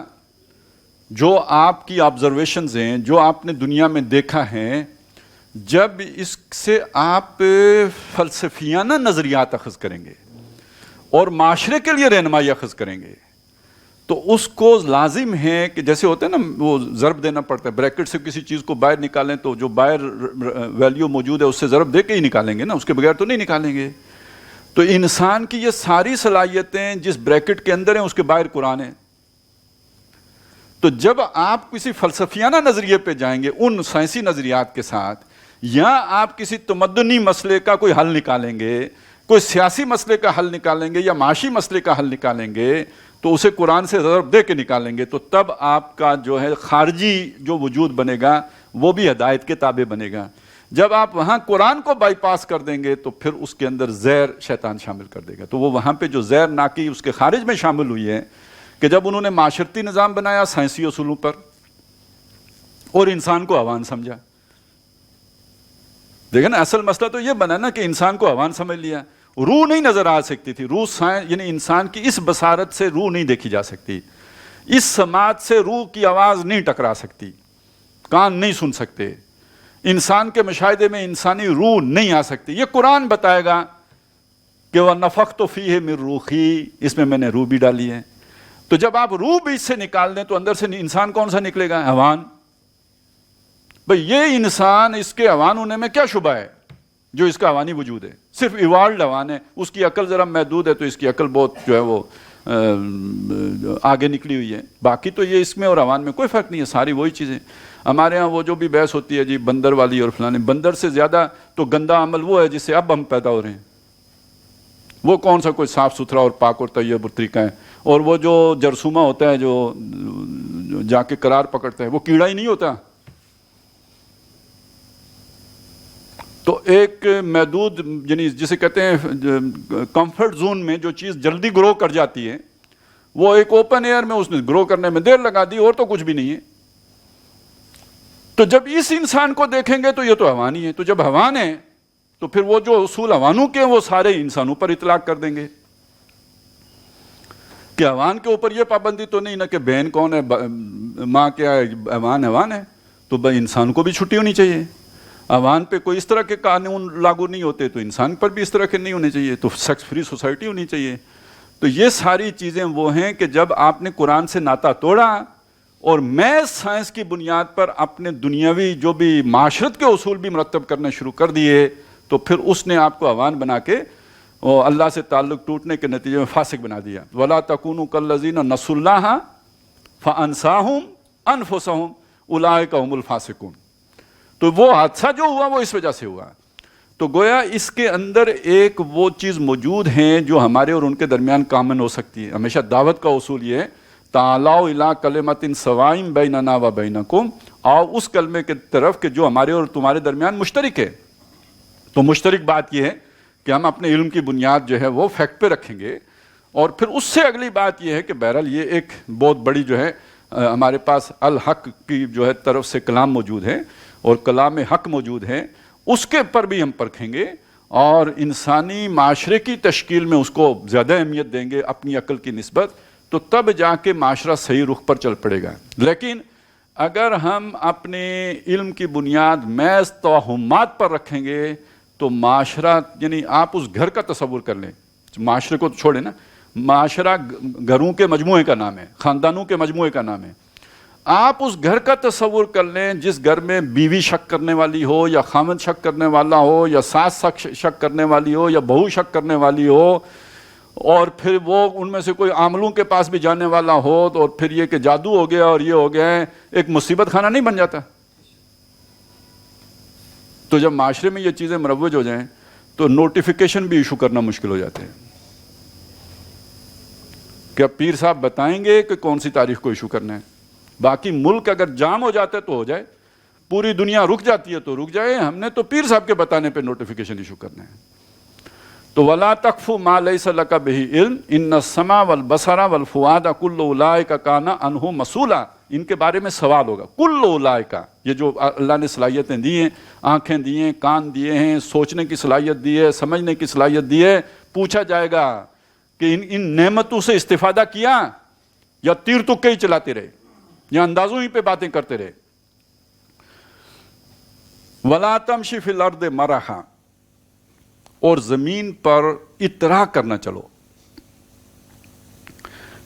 جو آپ کی آبزرویشنز ہیں، جو آپ نے دنیا میں دیکھا ہے، جب اس سے آپ فلسفیانہ نظریات اخذ کریں گے اور معاشرے کے لیے رہنمائی اخذ کریں گے، تو اس کو لازم ہے کہ جیسے ہوتا ہے نا وہ ضرب دینا پڑتا ہے، بریکٹ سے کسی چیز کو باہر نکالیں تو جو باہر ویلیو موجود ہے اس سے ضرب دے کے ہی نکالیں گے نا، اس کے بغیر تو نہیں نکالیں گے. تو انسان کی یہ ساری صلاحیتیں جس بریکٹ کے اندر ہیں اس کے باہر قرآن ہے. تو جب آپ کسی فلسفیانہ نظریے پہ جائیں گے ان سائنسی نظریات کے ساتھ، یا آپ کسی تمدنی مسئلے کا کوئی حل نکالیں گے، کوئی سیاسی مسئلے کا حل نکالیں گے یا معاشی مسئلے کا حل نکالیں گے، تو اسے قرآن سے ضرب دے کے نکالیں گے، تو تب آپ کا جو ہے خارجی جو وجود بنے گا وہ بھی ہدایت کے تابع بنے گا. جب آپ وہاں قرآن کو بائی پاس کر دیں گے تو پھر اس کے اندر زہر شیطان شامل کر دے گا. تو وہ وہاں پہ جو زہر ناکی اس کے خارج میں شامل ہوئی ہے کہ جب انہوں نے معاشرتی نظام بنایا سائنسی اصولوں پر اور انسان کو حیوان سمجھا. دیکھیں نا اصل مسئلہ تو یہ بنا نا کہ انسان کو حیوان سمجھ لیا. روح نہیں نظر آ سکتی تھی، روح یعنی انسان کی اس بصارت سے روح نہیں دیکھی جا سکتی، اس سماعت سے روح کی آواز نہیں ٹکرا سکتی، کان نہیں سن سکتے، انسان کے مشاہدے میں انسانی روح نہیں آ سکتی. یہ قرآن بتائے گا کہ وَنَفَخْتُ فِيهِ مِن رُوحِي، اس میں نے روح بھی ڈالی ہے. تو جب آپ روح بھی اس سے نکال دیں تو اندر سے انسان کون سا نکلے گا؟ حیوان. بھئی یہ انسان، اس کے حیوان ہونے میں کیا شبہ ہے جو اس کا حیوانی وجود ہے؟ صرف ایوالڈ حیوان ہے، اس کی عقل ذرا محدود ہے تو اس کی عقل بہت جو ہے وہ آگے نکلی ہوئی ہے. باقی تو یہ اس میں اور حیوان میں کوئی فرق نہیں ہے، ساری وہی چیزیں. ہمارے ہاں وہ جو بھی بحث ہوتی ہے جی بندر والی اور فلانے، بندر سے زیادہ تو گندا عمل وہ ہے جس سے اب ہم پیدا ہو رہے ہیں. وہ کون سا کوئی صاف ستھرا اور پاک اور طیب طریقہ ہے؟ اور وہ جو جرثومہ ہوتا ہے جو جا کے قرار پکڑتا ہے، وہ کیڑا ہی نہیں ہوتا. تو ایک محدود، یعنی جسے کہتے ہیں کمفرٹ زون میں جو چیز جلدی گرو کر جاتی ہے، وہ ایک اوپن ایئر میں اس نے گرو کرنے میں دیر لگا دی، اور تو کچھ بھی نہیں ہے. تو جب اس انسان کو دیکھیں گے تو یہ تو حیوان ہی ہے. تو جب حیوان ہے تو پھر وہ جو اصول حیوانوں کے ہیں وہ سارے انسانوں پر اطلاق کر دیں گے کہ حیوان کے اوپر یہ پابندی تو نہیں نا کہ بہن کون ہے، ماں کیا ہے، حیوان ہے. تو بھائی انسان کو بھی چھٹی ہونی چاہیے. حیوان پہ کوئی اس طرح کے قانون لاگو نہیں ہوتے تو انسان پر بھی اس طرح کے نہیں ہونے چاہیے. تو سیکس فری سوسائٹی ہونی چاہیے. تو یہ ساری چیزیں وہ ہیں کہ جب آپ نے قرآن سے ناطہ توڑا اور میتھ سائنس کی بنیاد پر اپنے دنیاوی جو بھی معاشرت کے اصول بھی مرتب کرنے شروع کر دیے تو پھر اس نے آپ کو حیوان بنا کے اللہ سے تعلق ٹوٹنے کے نتیجے میں فاسق بنا دیا. وَلَا تَكُونُوا كَالَّذِينَ نَسُوا اللَّهَ فَأَنسَاهُمْ أَنفُسَهُمْ أُولَٰئِكَ هُمُ الْفَاسِقُونَ. تو وہ حادثہ جو ہوا وہ اس وجہ سے ہوا. تو گویا اس کے اندر ایک وہ چیز موجود ہیں جو ہمارے اور ان کے درمیان کامن ہو سکتی ہے. ہمیشہ دعوت کا اصول یہ ہے تعالوا الی کلمۃ سواء بیننا و بینکم، آؤ اس کلمے کے طرف کہ جو ہمارے اور تمہارے درمیان مشترک ہے. تو مشترک بات یہ ہے کہ ہم اپنے علم کی بنیاد جو ہے وہ فیکٹ پہ رکھیں گے. اور پھر اس سے اگلی بات یہ ہے کہ بہرحال یہ ایک بہت بڑی جو ہے ہمارے پاس الحق کی جو ہے طرف سے کلام موجود ہے اور کلام حق موجود ہے، اس کے پر بھی ہم پرکھیں گے اور انسانی معاشرے کی تشکیل میں اس کو زیادہ اہمیت دیں گے اپنی عقل کی نسبت. تو تب جا کے معاشرہ صحیح رخ پر چل پڑے گا. لیکن اگر ہم اپنے علم کی بنیاد محض توہمات پر رکھیں گے تو معاشرہ، یعنی آپ اس گھر کا تصور کر لیں، معاشرے کو چھوڑیں نا، معاشرہ گھروں کے مجموعے کا نام ہے، خاندانوں کے مجموعے کا نام ہے. آپ اس گھر کا تصور کر لیں جس گھر میں بیوی شک کرنے والی ہو یا خامد شک کرنے والا ہو یا ساس شک کرنے والی ہو یا بہو شک کرنے والی ہو، اور پھر وہ ان میں سے کوئی عاملوں کے پاس بھی جانے والا ہو، اور پھر یہ کہ جادو ہو گیا اور یہ ہو گیا، ایک مصیبت خانہ نہیں بن جاتا؟ تو جب معاشرے میں یہ چیزیں مروج ہو جائیں تو نوٹیفیکیشن بھی ایشو کرنا مشکل ہو جاتے ہیں کہ اب پیر صاحب بتائیں گے کہ کون سی تاریخ کو ایشو کرنا ہے. باقی ملک اگر جام ہو جاتا ہے تو ہو جائے، پوری دنیا رک جاتی ہے تو رک جائے، ہم نے تو پیر صاحب کے بتانے پہ نوٹیفیکیشن ایشو کرنا ہے. تو وَلَا تَقْفُ مَا لَيْسَ لَكَ بِهِ عِلْمٌ إِنَّ السَّمْعَ وَالْبَصَرَ وَالْفُؤَادَ كُلُّ أُولَٰئِكَ كَانَ عَنْهُ مَسْئُولًا. ان کے بارے میں سوال ہوگا. کل اولئک، یہ جو اللہ نے صلاحیتیں دی ہیں، آنکھیں دی ہیں، کان دیے ہیں، سوچنے کی صلاحیت دی ہے، سمجھنے کی صلاحیت دی ہے، پوچھا جائے گا کہ ان نعمتوں سے استفادہ کیا یا تیر تکے ہی چلاتے رہے یا اندازوں ہی پہ باتیں کرتے رہے. وَلَا تَمْشِ فِي الْأَرْضِ مَرَحًا، اور زمین پر اترا کرنا چلو.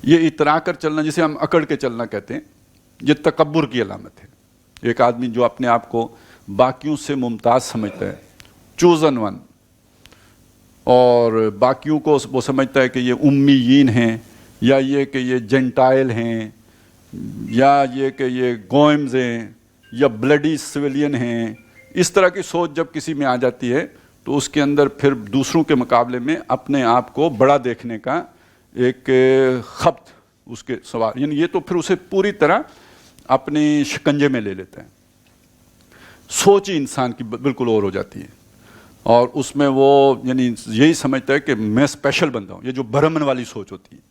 یہ اترا کر چلنا جسے ہم اکڑ کے چلنا کہتے ہیں، یہ تکبر کی علامت ہے. ایک آدمی جو اپنے آپ کو باقیوں سے ممتاز سمجھتا ہے، چوزن ون، اور باقیوں کو وہ سمجھتا ہے کہ یہ امیین ہیں، یا یہ کہ یہ جنٹائل ہیں، یا یہ کہ یہ گوئمز ہیں، یا بلڈی سویلین ہیں. اس طرح کی سوچ جب کسی میں آ جاتی ہے تو اس کے اندر پھر دوسروں کے مقابلے میں اپنے آپ کو بڑا دیکھنے کا ایک خبت اس کے سوال، یعنی یہ تو پھر اسے پوری طرح اپنے شکنجے میں لے لیتا ہے. سوچ ہی انسان کی بالکل اور ہو جاتی ہے اور اس میں وہ یعنی یہی سمجھتا ہے کہ میں اسپیشل بندہ ہوں. یہ جو برہمن والی سوچ ہوتی ہے.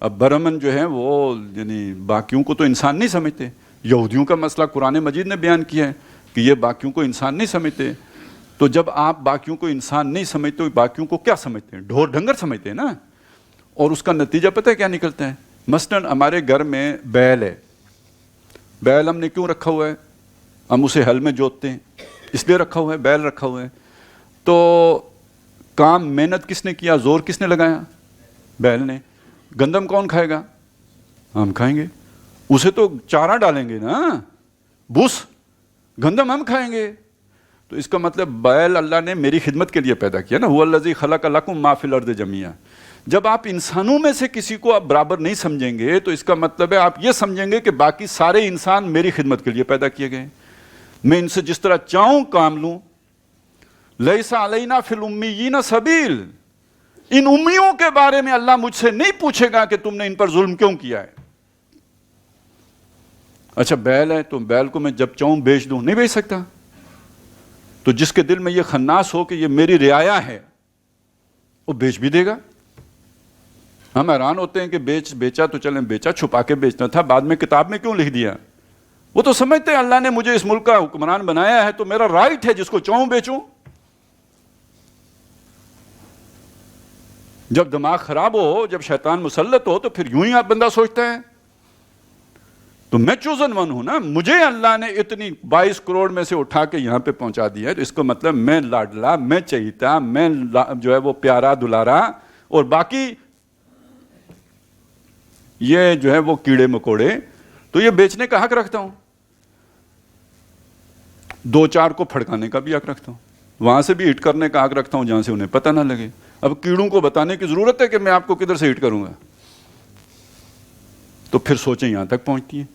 اب برہمن جو ہے وہ یعنی باقیوں کو تو انسان نہیں سمجھتے. یہودیوں کا مسئلہ قرآن مجید نے بیان کیا ہے کہ یہ باقیوں کو انسان نہیں سمجھتے. تو جب آپ باقیوں کو انسان نہیں سمجھتے تو باقیوں کو کیا سمجھتے ہیں؟ ڈھور ڈنگر سمجھتے ہیں نا. اور اس کا نتیجہ پتہ ہے کیا نکلتا ہے؟ مثلاً ہمارے گھر میں بیل ہے. بیل ہم نے کیوں رکھا ہوا ہے؟ ہم اسے ہل میں جوتتے ہیں، اس لیے رکھا ہوا ہے، بیل رکھا ہوا ہے. تو کام محنت کس نے کیا, زور کس نے لگایا؟ بیل نے. گندم کون کھائے گا؟ ہم کھائیں گے. اسے تو چارہ ڈالیں گے نا, بھوس. گندم ہم کھائیں گے. تو اس کا مطلب بیل اللہ نے میری خدمت کے لیے پیدا کیا نا. هو الذی خلق لکم ما فی الارض جمیعا. جب آپ انسانوں میں سے کسی کو آپ برابر نہیں سمجھیں گے تو اس کا مطلب ہے آپ یہ سمجھیں گے کہ باقی سارے انسان میری خدمت کے لیے پیدا کیے گئے. میں ان سے جس طرح چاہوں کام لوں. لیس علینا فی الامیین سبیل. ان امیوں کے بارے میں اللہ مجھ سے نہیں پوچھے گا کہ تم نے ان پر ظلم کیوں کیا ہے. اچھا بیل ہے تو بیل کو میں جب چاہوں بیچ دوں, نہیں بیچ سکتا. تو جس کے دل میں یہ خناس ہو کہ یہ میری رعایا ہے وہ بیچ بھی دے گا. ہم حیران ہوتے ہیں کہ بیچا تو چلیں بیچا, چھپا کے بیچنا تھا, بعد میں کتاب میں کیوں لکھ دیا. وہ تو سمجھتے ہیں اللہ نے مجھے اس ملک کا حکمران بنایا ہے تو میرا رائٹ ہے جس کو چاہوں بیچوں. جب دماغ خراب ہو, جب شیطان مسلط ہو تو پھر یوں ہی آپ بندہ سوچتا ہے. تو میں چوزن ون ہوں نا, مجھے اللہ نے اتنی 22 کروڑ میں سے اٹھا کے یہاں پہ پہنچا دیا ہے, تو اس کو مطلب میں لاڈلا, میں چہیتا, میں جو ہے وہ پیارا دلارا, اور باقی یہ جو ہے وہ کیڑے مکوڑے تو یہ بیچنے کا حق رکھتا ہوں. 2-4 کو پھڑکانے کا بھی حق رکھتا ہوں, وہاں سے بھی ہٹ کرنے کا حق رکھتا ہوں جہاں سے انہیں پتہ نہ لگے. اب کیڑوں کو بتانے کی ضرورت ہے کہ میں آپ کو کدھر سے ہٹ کروں گا. تو پھر سوچیں یہاں تک پہنچتی ہیں.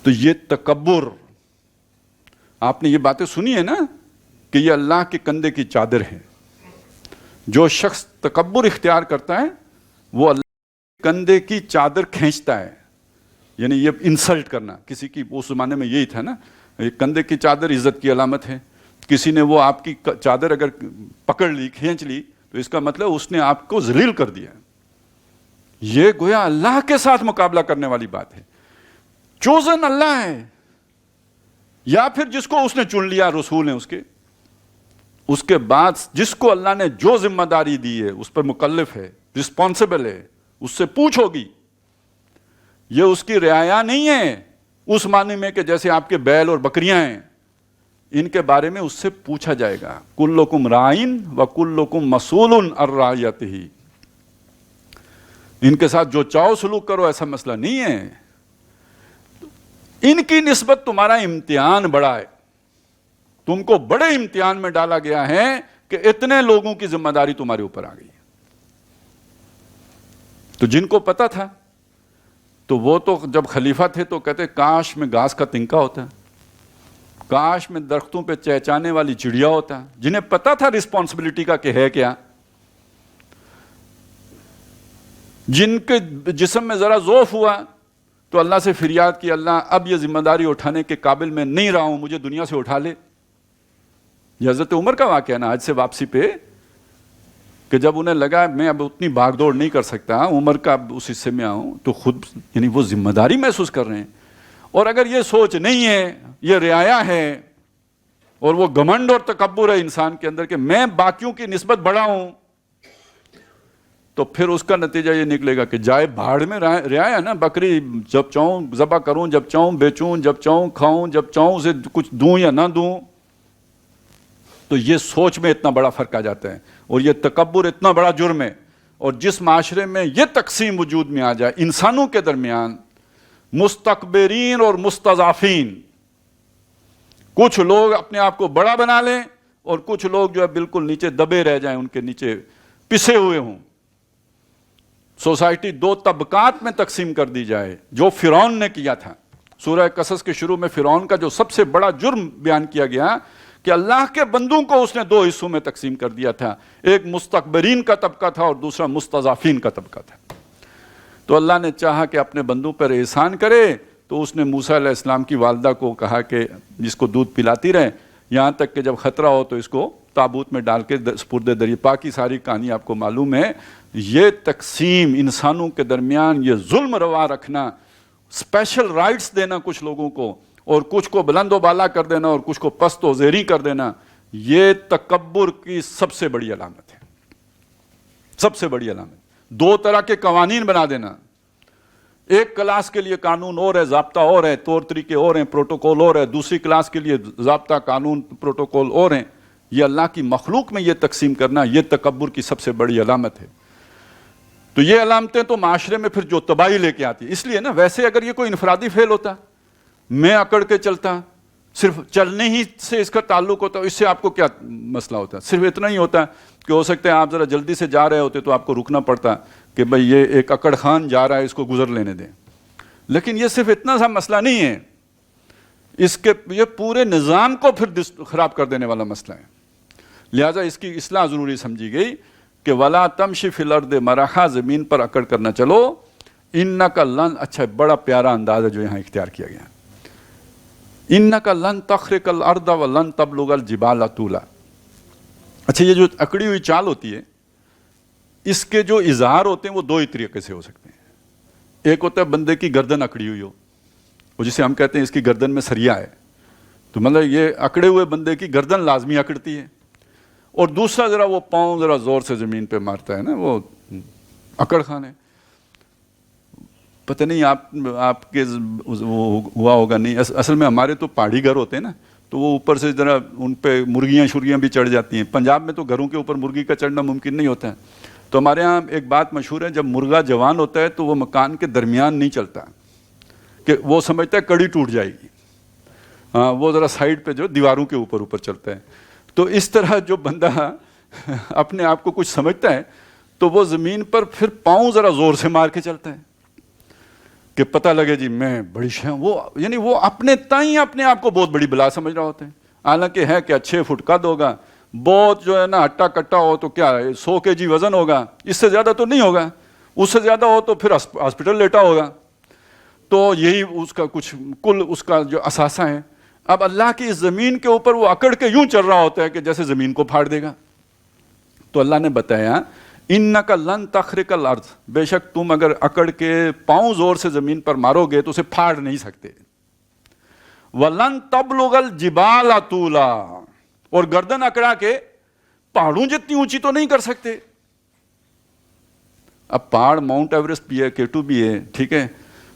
تو یہ تکبر, آپ نے یہ باتیں سنی ہے نا کہ یہ اللہ کے کندھے کی چادر ہے. جو شخص تکبر اختیار کرتا ہے وہ اللہ کے کندھے کی چادر کھینچتا ہے. یعنی یہ انسلٹ کرنا کسی کی, اس زمانے میں یہی تھا نا, کندھے کی چادر عزت کی علامت ہے. کسی نے وہ آپ کی چادر اگر پکڑ لی, کھینچ لی, تو اس کا مطلب اس نے آپ کو ذلیل کر دیا. یہ گویا اللہ کے ساتھ مقابلہ کرنے والی بات ہے. چوزن اللہ ہے, یا پھر جس کو اس نے چن لیا رسول ہیں اس کے بعد جس کو اللہ نے جو ذمہ داری دی ہے اس پر مکلف ہے, رسپانسبل ہے, اس سے پوچھ ہوگی. یہ اس کی رعایا نہیں ہے اس معنی میں کہ جیسے آپ کے بیل اور بکریاں ہیں, ان کے بارے میں اس سے پوچھا جائے گا. کلکم رائن و کلکم مسئول عن رعیتہ. ان کے ساتھ جو چاہو سلوک کرو, ایسا مسئلہ نہیں ہے. ان کی نسبت تمہارا امتحان بڑا ہے, تم کو بڑے امتحان میں ڈالا گیا ہے کہ اتنے لوگوں کی ذمہ داری تمہارے اوپر آ گئی ہے. تو جن کو پتا تھا تو وہ تو جب خلیفہ تھے تو کہتے کاش میں گھاس کا تنکا ہوتا, کاش میں درختوں پہ چہچانے والی چڑیا ہوتا. جنہیں پتا تھا رسپانسبلٹی کا کہ ہے کیا, جن کے جسم میں ذرا ضعف ہوا تو اللہ سے فریاد کی, اللہ اب یہ ذمہ داری اٹھانے کے قابل میں نہیں رہا ہوں, مجھے دنیا سے اٹھا لے. یہ حضرت عمر کا واقعہ نا, آج سے واپسی پہ, کہ جب انہیں لگا میں اب اتنی بھاگ دوڑ نہیں کر سکتا, عمر کا اس حصے میں آؤں, تو خود یعنی وہ ذمہ داری محسوس کر رہے ہیں. اور اگر یہ سوچ نہیں ہے, یہ رعایا ہے, اور وہ گھمنڈ اور تکبر ہے انسان کے اندر کہ میں باقیوں کی نسبت بڑا ہوں, تو پھر اس کا نتیجہ یہ نکلے گا کہ جائے بھاڑ میں. رعایا نا, بکری جب چاہوں ذبح کروں, جب چاہوں بیچوں, جب چاہوں کھاؤں, جب چاہوں اسے کچھ دوں یا نہ دوں. تو یہ سوچ میں اتنا بڑا فرق آ جاتا ہے, اور یہ تکبر اتنا بڑا جرم ہے. اور جس معاشرے میں یہ تقسیم وجود میں آ جائے انسانوں کے درمیان, مستکبرین اور مستضعفین, کچھ لوگ اپنے آپ کو بڑا بنا لیں اور کچھ لوگ جو ہے بالکل نیچے دبے رہ جائیں, ان کے نیچے پسے ہوئے ہوں. سوسائٹی 2 طبقات میں تقسیم کر دی جائے, جو فرعون نے کیا تھا. سورہ قصص کے شروع میں فرعون کا جو سب سے بڑا جرم بیان کیا گیا کہ اللہ کے بندوں کو اس نے 2 حصوں میں تقسیم کر دیا تھا. ایک مستکبرین کا طبقہ تھا اور دوسرا مستضعفین کا طبقہ تھا. تو اللہ نے چاہا کہ اپنے بندوں پر احسان کرے, تو اس نے موسیٰ علیہ السلام کی والدہ کو کہا کہ جس کو دودھ پلاتی رہیں, یہاں تک کہ جب خطرہ ہو تو اس کو تابوت میں ڈال کے سپرد دریا پاک. کی ساری کہانی آپ کو معلوم ہے. یہ تقسیم انسانوں کے درمیان, یہ ظلم روا رکھنا, اسپیشل رائٹس دینا کچھ لوگوں کو, اور کچھ کو بلند و بالا کر دینا اور کچھ کو پست و زیری کر دینا, یہ تکبر کی سب سے بڑی علامت ہے. سب سے بڑی علامت. 2 طرح کے قوانین بنا دینا, ایک کلاس کے لیے قانون اور ہے, ضابطہ اور ہے, طور طریقے اور ہیں, پروٹوکول اور ہے, دوسری کلاس کے لیے ضابطہ قانون پروٹوکول اور ہیں. یہ اللہ کی مخلوق میں یہ تقسیم کرنا یہ تکبر کی سب سے بڑی علامت ہے. تو یہ علامتیں تو معاشرے میں پھر جو تباہی لے کے آتی ہے. اس لیے نا ویسے اگر یہ کوئی انفرادی فعل ہوتا, میں اکڑ کے چلتا, صرف چلنے ہی سے اس کا تعلق ہوتا, اس سے آپ کو کیا مسئلہ ہوتا؟ صرف اتنا ہی ہوتا کہ ہو سکتا ہے آپ ذرا جلدی سے جا رہے ہوتے تو آپ کو رکنا پڑتا کہ بھئی یہ ایک اکڑ خان جا رہا ہے, اس کو گزر لینے دیں. لیکن یہ صرف اتنا سا مسئلہ نہیں ہے, اس کے یہ پورے نظام کو پھر خراب کر دینے والا مسئلہ ہے. لہٰذا اس کی اصلاح ضروری سمجھی گئی کہ ولا تمشی فی الارض مرحا, زمین پر اکڑ کرنا چلو, انک لن, اچھا بڑا پیارا انداز ہے جو یہاں اختیار کیا گیا, انک لن تخرق الارض ولن تبلغ الجبال طولا. اچھا یہ جو اکڑی ہوئی چال ہوتی ہے اس کے جو اظہار ہوتے ہیں وہ دو ہی طریقے سے ہو سکتے ہیں. ایک ہوتا ہے بندے کی گردن اکڑی ہوئی ہو, وہ جسے ہم کہتے ہیں اس کی گردن میں سریا ہے, تو مطلب یہ اکڑے ہوئے بندے کی گردن لازمی اکڑتی ہے. اور دوسرا ذرا وہ پاؤں ذرا زور سے زمین پہ مارتا ہے نا, وہ اکڑ خان ہے. پتہ نہیں آپ کے وہ ہوا ہوگا نہیں, اصل میں ہمارے تو پہاڑی گھر ہوتے ہیں نا, تو وہ اوپر سے ذرا ان پہ مرغیاں شرگیاں بھی چڑھ جاتی ہیں. پنجاب میں تو گھروں کے اوپر مرغی کا چڑھنا ممکن نہیں ہوتا ہے, تو ہمارے ہاں ایک بات مشہور ہے, جب مرغا جوان ہوتا ہے تو وہ مکان کے درمیان نہیں چلتا, کہ وہ سمجھتا ہے کڑی ٹوٹ جائے گی, ہاں وہ ذرا سائڈ پہ جو دیواروں کے اوپر چلتا ہے. تو اس طرح جو بندہ اپنے آپ کو کچھ سمجھتا ہے تو وہ زمین پر پھر پاؤں ذرا زور سے مار کے چلتا ہے کہ پتہ لگے جی میں بڑی شے ہوں. وہ یعنی وہ اپنے تائیں اپنے آپ کو بہت بڑی بلا سمجھ رہا ہوتا ہے, حالانکہ ہے کیا 6 فٹ قد ہوگا, بہت جو ہے نا ہٹا کٹا ہو تو کیا 100 kg وزن ہوگا, اس سے زیادہ تو نہیں ہوگا, اس سے زیادہ ہو تو پھر ہاسپٹل لیٹا ہوگا. تو یہی اس کا کچھ کل اس کا جو اثاثہ ہے. اب اللہ کی اس زمین کے اوپر وہ اکڑ کے یوں چل رہا ہوتا ہے کہ جیسے زمین کو پھاڑ دے گا. تو اللہ نے بتایا انک لن تخرق الارض, بے شک تم اگر اکڑ کے پاؤں زور سے زمین پر مارو گے تو اسے پھاڑ نہیں سکتے. ولن تبلغ الجبال طولا, اور گردن اکڑا کے پہاڑوں جتنی اونچی تو نہیں کر سکتے. اب پہاڑ ماؤنٹ ایوریسٹ بھی ہے, K2 بھی ہے, ٹھیک ہے,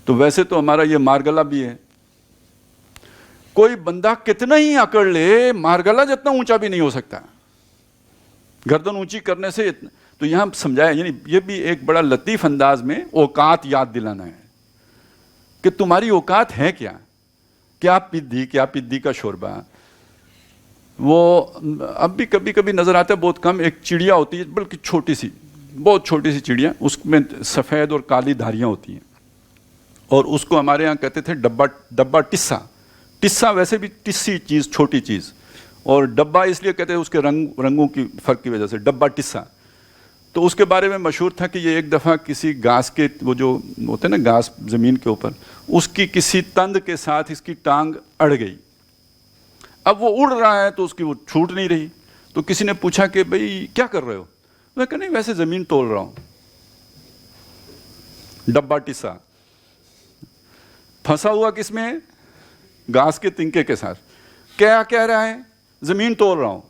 تو ویسے تو ہمارا یہ مارگلا بھی ہے. کوئی بندہ کتنا ہی اکڑ لے مارگلا جتنا اونچا بھی نہیں ہو سکتا گردن اونچی کرنے سے. تو یہاں سمجھایا, یعنی یہ بھی ایک بڑا لطیف انداز میں اوقات یاد دلانا ہے کہ تمہاری اوقات ہے کیا. کیا پدی کا شوربہ, وہ اب بھی کبھی کبھی نظر آتا ہے, بہت کم. ایک چڑیا ہوتی ہے بلکہ چھوٹی سی, بہت چھوٹی سی چڑیا, اس میں سفید اور کالی دھاریاں ہوتی ہیں, اور اس کو ہمارے ہاں کہتے تھے ڈبا ٹسا. ٹسا ویسے بھی ٹسی چیز, چھوٹی چیز, اور ڈبا اس لیے کہتے ہیں اس کے رنگوں کی فرق کی وجہ سے ڈبا ٹسا. تو اس کے بارے میں مشہور تھا کہ یہ ایک دفعہ کسی گھاس کے, وہ جو ہوتے ہیں نا گھاس زمین کے اوپر, اس کی کسی تند کے ساتھ اس کی ٹانگ اڑ گئی. اب وہ اڑ رہا ہے تو اس کی وہ چھوٹ نہیں رہی. تو کسی نے پوچھا کہ بھئی کیا کر رہے ہو؟ میں کہا نہیں ویسے زمین تول رہا ہوں. ڈبا ٹسا پھنسا ہوا کس میں؟ گھاس کے تنکے کے ساتھ. کیا کہہ رہا ہے؟ زمین تول رہا ہوں.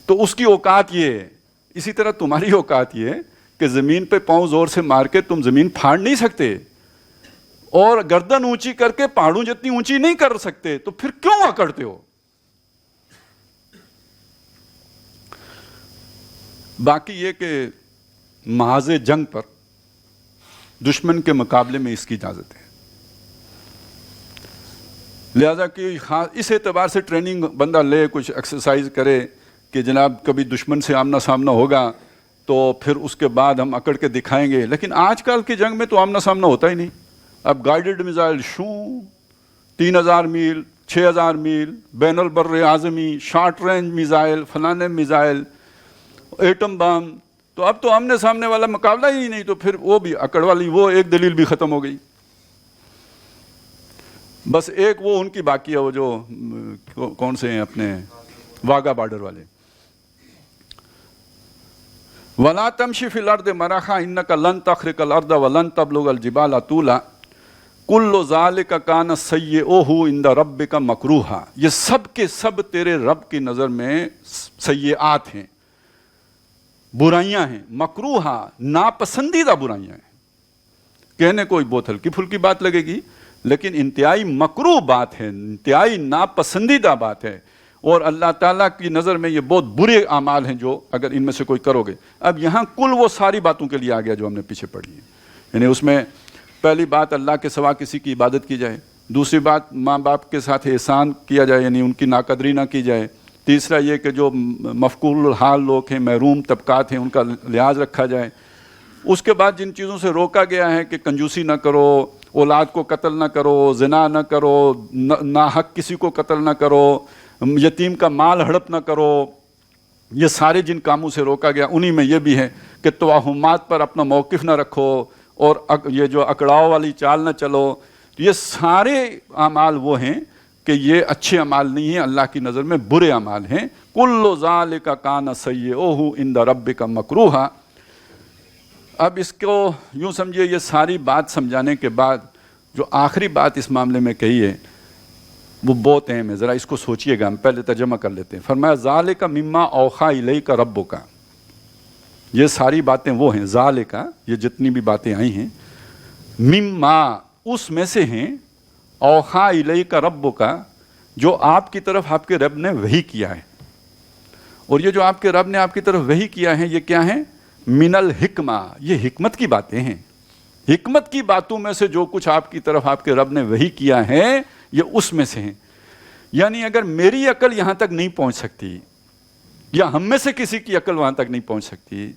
تو اس کی اوقات یہ ہے. اسی طرح تمہاری اوقات یہ ہے کہ زمین پہ پاؤں زور سے مار کے تم زمین پھاڑ نہیں سکتے, اور گردن اونچی کر کے پہاڑوں جتنی اونچی نہیں کر سکتے, تو پھر کیوں اکڑتے ہو؟ باقی یہ کہ محاذ جنگ پر دشمن کے مقابلے میں اس کی اجازت ہے. لہذا کہ اس اعتبار سے ٹریننگ بندہ لے, کچھ ایکسرسائز کرے کہ جناب کبھی دشمن سے آمنا سامنا ہوگا تو پھر اس کے بعد ہم اکڑ کے دکھائیں گے. لیکن آج کل کی جنگ میں تو آمنا سامنا ہوتا ہی نہیں. اب گائیڈڈ میزائل 3000 میل 6000 میل, بین البر اعظمی, شارٹ رینج میزائل, فلانے میزائل, ایٹم بم, تو اب تو آمنے سامنے والا مقابلہ ہی نہیں. تو پھر وہ بھی اکڑ والی وہ ایک دلیل بھی ختم ہو گئی. بس ایک وہ ان کی باقی ہے, وہ جو کون سے ہیں اپنے واگا بارڈر والے. وَلَا تَمْشِ فِي الْأَرْضِ مَرَحًا إِنَّكَ لَن تَخْرِقَ الْأَرْضَ وَلَن تَبْلُغَ الْجِبَالَ طُولًا كُلُّ ذَلِكَ كَانَ سَيِّئُهُ عِندَ رَبِّكَ مَكْرُوهًا. یہ سب کے سب تیرے رب کی نظر میں سیئات ہیں, برائیاں ہیں. مکروہا, ناپسندیدہ برائیاں ہیں. کہنے کوئی بہت ہلکی پھلکی بات لگے گی, لیکن انتہائی مکروہ بات ہے, انتہائی ناپسندیدہ بات ہے. اور اللہ تعالیٰ کی نظر میں یہ بہت برے اعمال ہیں جو اگر ان میں سے کوئی کرو گے. اب یہاں کل وہ ساری باتوں کے لیے آ گیا جو ہم نے پیچھے پڑھی ہے. یعنی اس میں پہلی بات اللہ کے سوا کسی کی عبادت کی جائے, دوسری بات ماں باپ کے ساتھ احسان کیا جائے یعنی ان کی ناقدری نہ کی جائے, تیسرا یہ کہ جو مفقود الحال لوگ ہیں, محروم طبقات ہیں, ان کا لحاظ رکھا جائے. اس کے بعد جن چیزوں سے روکا گیا ہے کہ کنجوسی نہ کرو, اولاد کو قتل نہ کرو, زنا نہ کرو, ناحق کسی کو قتل نہ کرو, یتیم کا مال ہڑپ نہ کرو, یہ سارے جن کاموں سے روکا گیا انہی میں یہ بھی ہے کہ توہمات پر اپنا موقف نہ رکھو اور یہ جو اکڑاؤ والی چال نہ چلو. یہ سارے اعمال وہ ہیں کہ یہ اچھے اعمال نہیں ہیں, اللہ کی نظر میں برے اعمال ہیں. کل ذالک کان سیئہ عند ربک مکروہا. اب اس کو یوں سمجھیے, یہ ساری بات سمجھانے کے بعد جو آخری بات اس معاملے میں کہی ہے وہ بہت اہم ہے, ذرا اس کو سوچئے گا. ہم پہلے ترجمہ کر لیتے ہیں. فرمایا ذالک مما اوحی الیک ربک. یہ ساری باتیں وہ ہیں, ذالک یہ جتنی بھی باتیں آئی ہیں, مما اس میں سے ہیں, اوحی الیک ربک جو آپ کی طرف آپ کے رب نے وحی کیا ہے. اور یہ جو آپ کے رب نے آپ کی طرف وحی کیا ہے یہ کیا ہے؟ من الحکمہ, یہ حکمت کی باتیں ہیں. حکمت کی باتوں میں سے جو کچھ آپ کی طرف آپ کے رب نے وحی کیا ہے یہ اس میں سے ہیں. یعنی اگر میری عقل یہاں تک نہیں پہنچ سکتی, یا ہم میں سے کسی کی عقل وہاں تک نہیں پہنچ سکتی,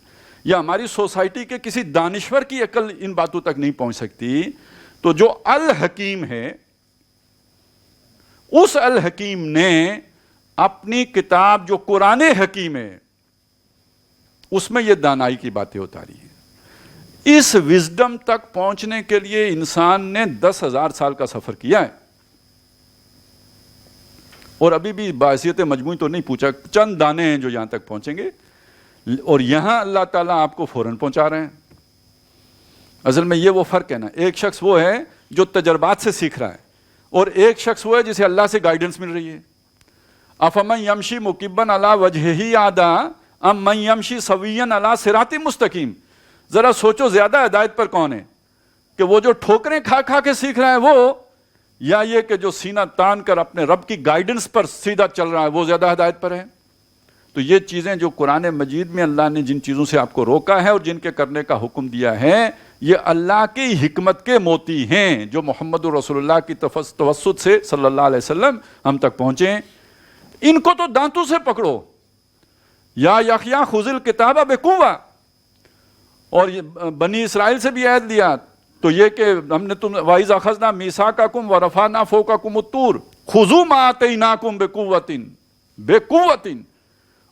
یا ہماری سوسائٹی کے کسی دانشور کی عقل ان باتوں تک نہیں پہنچ سکتی, تو جو الحکیم ہے اس الحکیم نے اپنی کتاب جو قرآن حکیم ہے اس میں یہ دانائی کی باتیں اتاری ہیں. اس وزڈم تک پہنچنے کے لیے انسان نے 10,000 سال کا سفر کیا ہے, اور ابھی بھی بحیثیت مجموعی تو نہیں پوچھا, چند دانے ہیں جو یہاں تک پہنچیں گے, اور یہاں اللہ تعالیٰ آپ کو فوراً پہنچا رہے ہیں. اصل میں یہ وہ فرق ہے نا, ایک شخص وہ ہے جو تجربات سے سیکھ رہا ہے, اور ایک شخص وہ ہے جسے اللہ سے گائیڈنس مل رہی ہے. افمن یمشی مکبن علی وجہہ اہدی ام من یمشی سویا علی صراط مستقیم. ذرا سوچو زیادہ ہدایت پر کون ہے, کہ وہ جو ٹھوکریں کھا کھا کے سیکھ رہا ہے وہ, یا یہ کہ جو سینہ تان کر اپنے رب کی گائیڈنس پر سیدھا چل رہا ہے وہ زیادہ ہدایت پر ہے. تو یہ چیزیں جو قرآن مجید میں اللہ نے جن چیزوں سے آپ کو روکا ہے اور جن کے کرنے کا حکم دیا ہے, یہ اللہ کی حکمت کے موتی ہیں جو محمد رسول اللہ کی توسط سے صلی اللہ علیہ وسلم ہم تک پہنچے. ان کو تو دانتوں سے پکڑو, یا یحییٰ خذ الکتاب بقوہ. اور بنی اسرائیل سے بھی عہد لیا تو یہ کہ ہم نے تم وَإِذْ أَخَذْنَا مِيثَاقَكُمْ وَرَفَعْنَا فَوْقَكُمُ الطُّورَ خُذُوا مَا آتَيْنَاكُمْ بِقُوَّةٍ.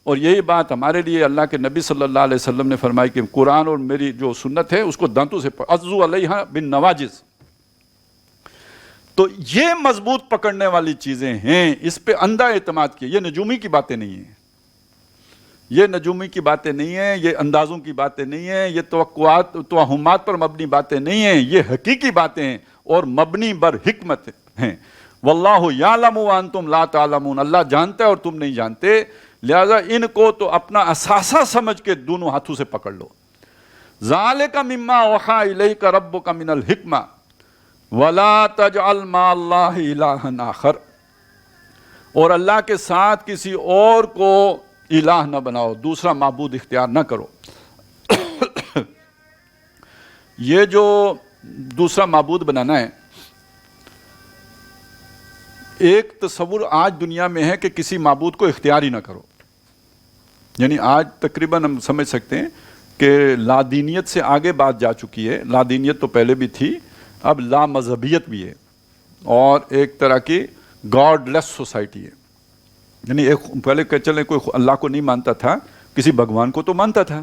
اور یہی بات ہمارے لیے اللہ کے نبی صلی اللہ علیہ وسلم نے فرمائی کہ قرآن اور میری جو سنت ہے اس کو دانتوں سے عضوا علیہا بالنواجذ. تو یہ مضبوط پکڑنے والی چیزیں ہیں, اس پہ اندھا اعتماد کیے. یہ نجومی کی باتیں نہیں ہیں, یہ نجومی کی باتیں نہیں ہیں, یہ اندازوں کی باتیں نہیں ہیں, یہ توقعات توہمات پر مبنی باتیں نہیں ہیں, یہ حقیقی باتیں ہیں اور مبنی بر حکمت ہیں. واللہ یعلم وانتم لا تعلمون. اللہ جانتا ہے اور تم نہیں جانتے, لہذا ان کو تو اپنا اثاثہ سمجھ کے دونوں ہاتھوں سے پکڑ لو. ذالک مما اوحی الیک ربک من الحکمہ ولا تجعل مع اللہ الہا آخر. اور اللہ کے ساتھ کسی اور کو الہ نہ بناؤ, دوسرا معبود اختیار نہ کرو. یہ جو دوسرا معبود بنانا ہے, ایک تصور آج دنیا میں ہے کہ کسی معبود کو اختیار ہی نہ کرو. یعنی آج تقریباً ہم سمجھ سکتے ہیں کہ لادینیت سے آگے بات جا چکی ہے. لادینیت تو پہلے بھی تھی, اب لا مذہبیت بھی ہے, اور ایک طرح کی گاڈ لیس سوسائٹی ہے. یعنی ایک پہلے کہ چلیں کوئی اللہ کو نہیں مانتا تھا, کسی بھگوان کو تو مانتا تھا,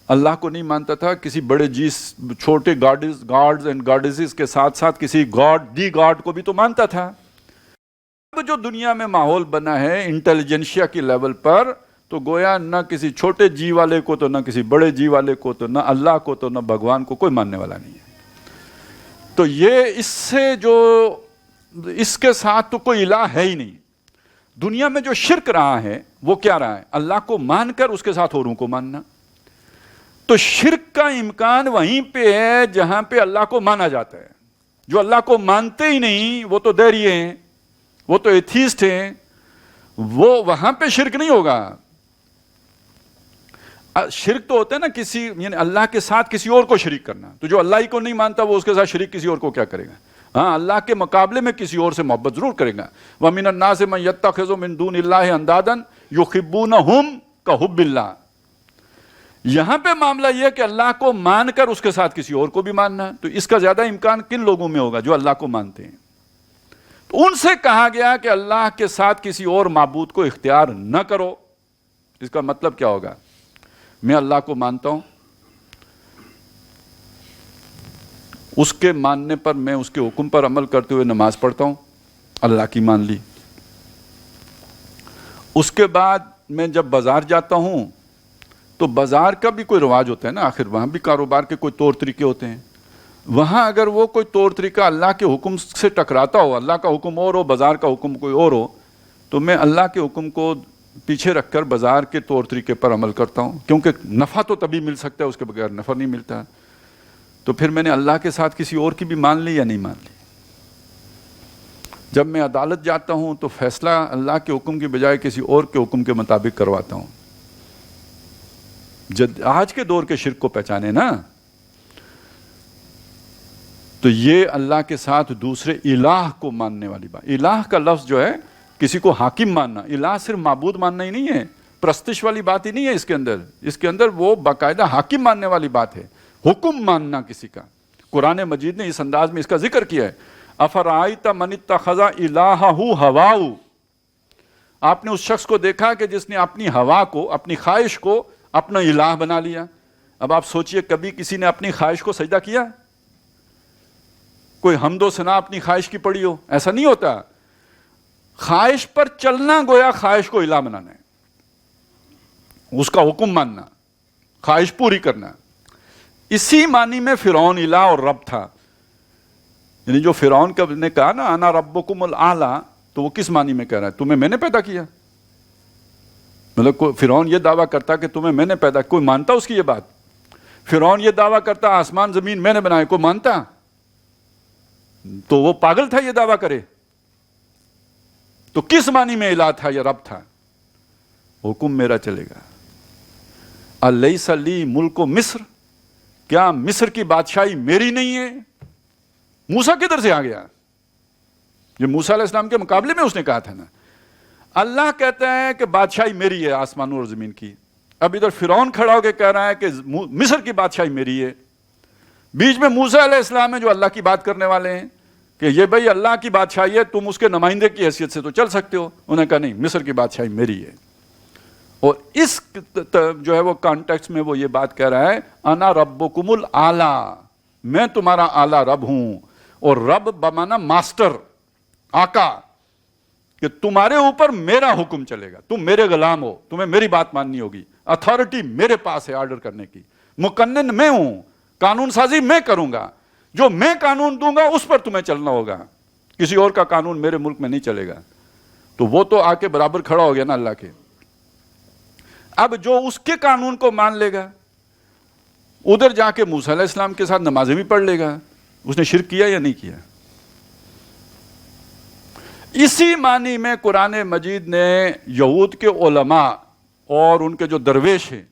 اللہ کو نہیں مانتا تھا, کسی بڑے چھوٹے گاڈز اینڈ گاڈیزز کے ساتھ ساتھ کسی دی گاڈ کو بھی تو مانتا تھا. اب جو دنیا میں ماحول بنا ہے انٹیلیجنشیا کی لیول پر, تو گویا نہ کسی چھوٹے جی والے کو تو نہ کسی بڑے جی والے کو تو نہ اللہ کو تو نہ بھگوان کو کوئی ماننے والا نہیں ہے. تو یہ اس سے جو اس کے ساتھ تو کوئی الہ ہے ہی نہیں. دنیا میں جو شرک رہا ہے وہ کیا رہا ہے؟ اللہ کو مان کر اس کے ساتھ اوروں کو ماننا. تو شرک کا امکان وہیں پہ ہے جہاں پہ اللہ کو مانا جاتا ہے. جو اللہ کو مانتے ہی نہیں وہ تو دہریے ہیں, وہ تو ایتھیسٹ ہیں, وہ وہاں پہ شرک نہیں ہوگا. شرک تو ہوتا ہے نا کسی یعنی اللہ کے ساتھ کسی اور کو شریک کرنا. تو جو اللہ ہی کو نہیں مانتا وہ اس کے ساتھ شریک کسی اور کو کیا کرے گا؟ ہاں اللہ کے مقابلے میں کسی اور سے محبت ضرور کرے گا. وَمِنَ النَّاسِ مَن يَتَّخِذُ مِن دُونِ اللَّهِ أَندَادًا يُحِبُّونَهُمْ كَحُبِّ اللَّهِ. یہاں پہ معاملہ یہ کہ اللہ کو مان کر اس کے ساتھ کسی اور کو بھی ماننا ہے. تو اس کا زیادہ امکان کن لوگوں میں ہوگا؟ جو اللہ کو مانتے ہیں. تو ان سے کہا گیا کہ اللہ کے ساتھ کسی اور معبود کو اختیار نہ کرو. اس کا مطلب کیا ہوگا؟ میں اللہ کو مانتا ہوں, اس کے ماننے پر میں اس کے حکم پر عمل کرتے ہوئے نماز پڑھتا ہوں, اللہ کی مان لی. اس کے بعد میں جب بازار جاتا ہوں تو بازار کا بھی کوئی رواج ہوتا ہے نا, آخر وہاں بھی کاروبار کے کوئی طور طریقے ہوتے ہیں. وہاں اگر وہ کوئی طور طریقہ اللہ کے حکم سے ٹکراتا ہو, اللہ کا حکم اور ہو, بازار کا حکم کوئی اور ہو, تو میں اللہ کے حکم کو پیچھے رکھ کر بازار کے طور طریقے پر عمل کرتا ہوں, کیونکہ نفع تو تبھی مل سکتا ہے, اس کے بغیر نفع نہیں ملتا. تو پھر میں نے اللہ کے ساتھ کسی اور کی بھی مان لی یا نہیں مان لی؟ جب میں عدالت جاتا ہوں تو فیصلہ اللہ کے حکم کی بجائے کسی اور کے حکم کے مطابق کرواتا ہوں. آج کے دور کے شرک کو پہچانے نا, تو یہ اللہ کے ساتھ دوسرے الہ کو ماننے والی بات. الہ کا لفظ جو ہے کسی کو حاکم ماننا, الہ صرف معبود ماننا ہی نہیں ہے, پرستش والی بات ہی نہیں ہے اس کے اندر. اس کے اندر وہ باقاعدہ حاکم ماننے والی بات ہے, حکم ماننا کسی کا. قرآن مجید نے اس انداز میں اس کا ذکر کیا ہے. افرائیت من اتخذ الہہ ہواہ, آپ نے اس شخص کو دیکھا کہ جس نے اپنی ہوا کو, اپنی خواہش کو اپنا الہ بنا لیا. اب آپ سوچئے کبھی کسی نے اپنی خواہش کو سجدہ کیا؟ کوئی حمد و ثنا اپنی خواہش کی پڑی ہو؟ ایسا نہیں ہوتا. خواہش پر چلنا گویا خواہش کو الہ بنانا ہے, اس کا حکم ماننا, خواہش پوری کرنا. اسی معنی میں فرعون الہ اور رب تھا. یعنی جو فرعون نے کہا نا انا ربکم الاعلی, تو وہ کس معنی میں کہہ رہا ہے؟ تمہیں میں نے پیدا کیا. مطلب فرعون یہ دعویٰ کرتا کہ تمہیں میں نے پیدا, کوئی مانتا اس کی یہ بات؟ فرعون یہ دعویٰ کرتا آسمان زمین میں نے بنائے, کوئی مانتا؟ تو وہ پاگل تھا یہ دعویٰ کرے. تو کس معنی میں الہ تھا یا رب تھا؟ حکم میرا چلے گا. الیس لی ملک مصر, کیا مصر کی بادشاہی میری نہیں ہے؟ موسیٰ کدھر سے آ گیا؟ یہ موسیٰ علیہ السلام کے مقابلے میں اس نے کہا تھا نا. اللہ کہتا ہے کہ بادشاہی میری ہے آسمانوں اور زمین کی. اب ادھر فرعون کھڑا ہو کے کہہ رہا ہے کہ مصر کی بادشاہی میری ہے. بیچ میں موسیٰ علیہ السلام ہے جو اللہ کی بات کرنے والے ہیں کہ یہ بھئی اللہ کی بادشاہی ہے, تم اس کے نمائندے کی حیثیت سے تو چل سکتے ہو. انہوں نے کہا نہیں, مصر کی بادشاہی میری ہے. اور اس جو ہے وہ کانٹیکس میں وہ یہ بات کہہ رہا ہے انا ربکم الاعلی, میں تمہارا اعلیٰ رب ہوں. اور رب بمانا ماسٹر, آقا, کہ تمہارے اوپر میرا حکم چلے گا, تم میرے غلام ہو, تمہیں میری بات ماننی ہوگی. اتھارٹی میرے پاس ہے آرڈر کرنے کی, مقنن میں ہوں, قانون سازی میں کروں گا, جو میں قانون دوں گا اس پر تمہیں چلنا ہوگا, کسی اور کا قانون میرے ملک میں نہیں چلے گا. تو وہ تو آ کے برابر کھڑا ہو گیا نا اللہ کے. اب جو اس کے قانون کو مان لے گا ادھر جا کے موسیٰ علیہ السلام کے ساتھ نمازیں بھی پڑھ لے گا, اس نے شرک کیا یا نہیں کیا؟ اسی معنی میں قرآن مجید نے یہود کے علماء اور ان کے جو درویش ہیں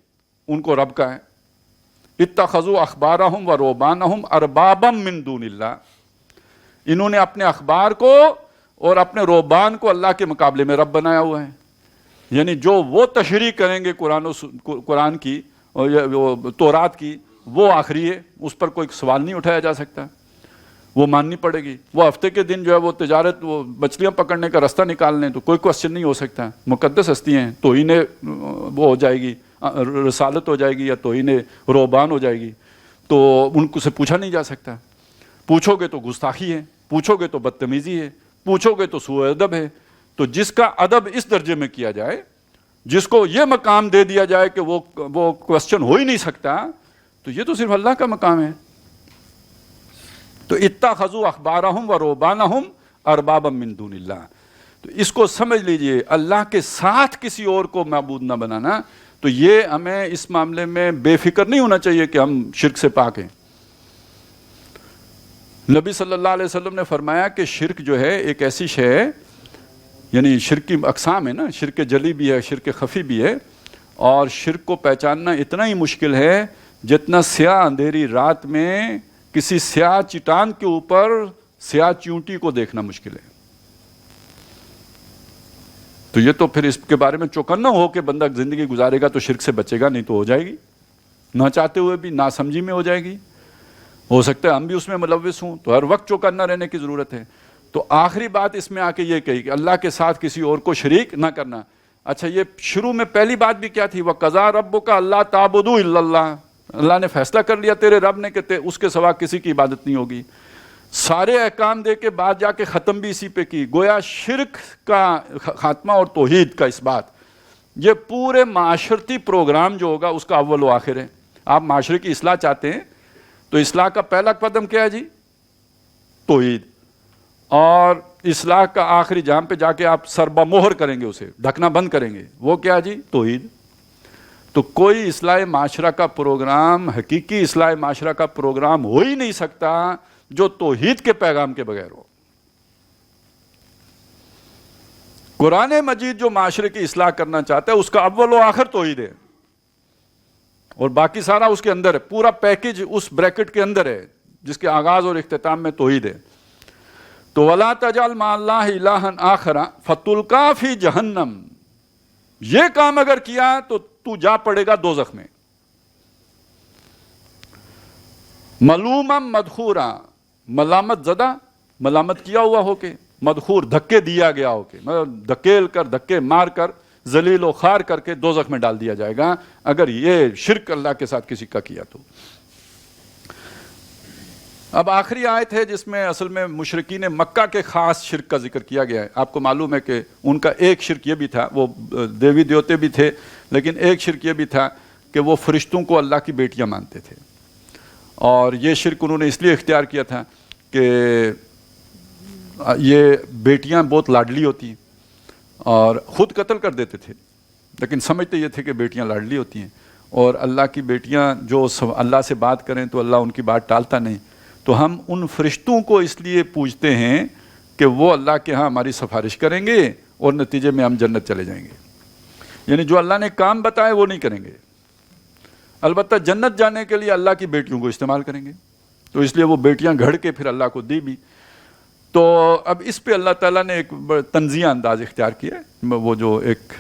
ان کو رب کہا ہے. اتخذوا اخبارہم و رہبانہم اربابا من دون اللہ, انہوں نے اپنے اخبار کو اور اپنے رہبان کو اللہ کے مقابلے میں رب بنایا ہوا ہے. یعنی جو وہ تشریح کریں گے قرآن کی اور تورات کی, وہ آخری ہے, اس پر کوئی سوال نہیں اٹھایا جا سکتا, وہ ماننی پڑے گی. وہ ہفتے کے دن جو ہے وہ تجارت, وہ مچھلیاں پکڑنے کا راستہ نکال لیں تو کوئی کوشچن نہیں ہو سکتا. مقدس ہستی ہیں, توہین وہ ہو جائے گی, رسالت ہو جائے گی, یا توہین رہبان ہو جائے گی, تو ان کو سے پوچھا نہیں جا سکتا. پوچھو گے تو گستاخی ہے, پوچھو گے تو بدتمیزی ہے, پوچھو گے تو سوء ادب ہے. تو جس کا ادب اس درجے میں کیا جائے, جس کو یہ مقام دے دیا جائے کہ وہ کوشچن ہو ہی نہیں سکتا, تو یہ تو صرف اللہ کا مقام ہے. تو اتخذوا اخبارہم و رہبانہم اربابا من دون اللہ. تو اس کو سمجھ لیجئے, اللہ کے ساتھ کسی اور کو معبود نہ بنانا. تو یہ ہمیں اس معاملے میں بے فکر نہیں ہونا چاہیے کہ ہم شرک سے پاک ہیں. نبی صلی اللہ علیہ وسلم نے فرمایا کہ شرک جو ہے ایک ایسی شے ہے یعنی شرک کی اقسام ہے نا، شرک جلی بھی ہے، شرک خفی بھی ہے، اور شرک کو پہچاننا اتنا ہی مشکل ہے جتنا سیاہ اندھیری رات میں کسی سیاہ چٹان کے اوپر سیاہ چیونٹی کو دیکھنا مشکل ہے۔ تو یہ تو پھر اس کے بارے میں چوکنا ہو کہ بندہ زندگی گزارے گا تو شرک سے بچے گا، نہیں تو ہو جائے گی، نہ چاہتے ہوئے بھی نا سمجھی میں ہو جائے گی۔ ہو سکتا ہے ہم بھی اس میں ملوث ہوں، تو ہر وقت چوکنا رہنے کی ضرورت ہے۔ تو آخری بات اس میں آ کے یہ کہی کہ اللہ کے ساتھ کسی اور کو شریک نہ کرنا۔ اچھا، یہ شروع میں پہلی بات بھی کیا تھی؟ وَقَضَىٰ رَبُّكَ أَلَّا تَعْبُدُوا إِلَّا اللَّهَ، اللہ نے فیصلہ کر لیا تیرے رب نے کہ اس کے سوا کسی کی عبادت نہیں ہوگی۔ سارے احکام دے کے بعد جا کے ختم بھی اسی پہ کی، گویا شرک کا خاتمہ اور توحید کا اس بات، یہ پورے معاشرتی پروگرام جو ہوگا اس کا اول و آخر ہے۔ آپ معاشرے کی اصلاح چاہتے ہیں تو اصلاح کا پہلا قدم کیا ہے جی؟ توحید۔ اور اصلاح کا آخری جام پہ جا کے آپ سربا مہر کریں گے، اسے ڈھکنا بند کریں گے، وہ کیا جی؟ توحید۔ تو کوئی اصلاح معاشرہ کا پروگرام، حقیقی اصلاح معاشرہ کا پروگرام ہو ہی نہیں سکتا جو توحید کے پیغام کے بغیر ہو۔ قرآن مجید جو معاشرے کی اصلاح کرنا چاہتا ہے اس کا اول و آخر توحید ہے، اور باقی سارا اس کے اندر ہے، پورا پیکج اس بریکٹ کے اندر ہے جس کے آغاز اور اختتام میں توحید ہے۔ تو وَلَا تَجْعَلْ مَعَ اللَّهِ إِلَٰهًا آخَرَ فَتُلْقَىٰ فِي جَهَنَّمَ، یہ کام اگر کیا تو تو جا پڑے گا دوزخ میں۔ ملوما مدخورا، ملامت زدہ، ملامت کیا ہوا ہو کے، مدخور دھکے دیا گیا ہو کے، دھکیل کر، دھکے مار کر، ذلیل و خوار کر کے دوزخ میں ڈال دیا جائے گا اگر یہ شرک اللہ کے ساتھ کسی کا کیا تو۔ اب آخری آیت ہے جس میں اصل میں مشرکین مکہ کے خاص شرک کا ذکر کیا گیا ہے۔ آپ کو معلوم ہے کہ ان کا ایک شرک یہ بھی تھا، وہ دیوی دیوتے بھی تھے، لیکن ایک شرک یہ بھی تھا کہ وہ فرشتوں کو اللہ کی بیٹیاں مانتے تھے، اور یہ شرک انہوں نے اس لیے اختیار کیا تھا کہ یہ بیٹیاں بہت لاڈلی ہوتی ہیں اور خود قتل کر دیتے تھے، لیکن سمجھتے یہ تھے کہ بیٹیاں لاڈلی ہوتی ہیں، اور اللہ کی بیٹیاں جو اللہ سے بات کریں تو اللہ ان کی بات ٹالتا نہیں، تو ہم ان فرشتوں کو اس لیے پوجتے ہیں کہ وہ اللہ کے ہاں ہماری سفارش کریں گے اور نتیجے میں ہم جنت چلے جائیں گے۔ یعنی جو اللہ نے کام بتائے وہ نہیں کریں گے، البتہ جنت جانے کے لیے اللہ کی بیٹیوں کو استعمال کریں گے، تو اس لیے وہ بیٹیاں گھڑ کے پھر اللہ کو دی بھی۔ تو اب اس پہ اللہ تعالیٰ نے ایک تنزیہ انداز اختیار کیا ہے، وہ جو ایک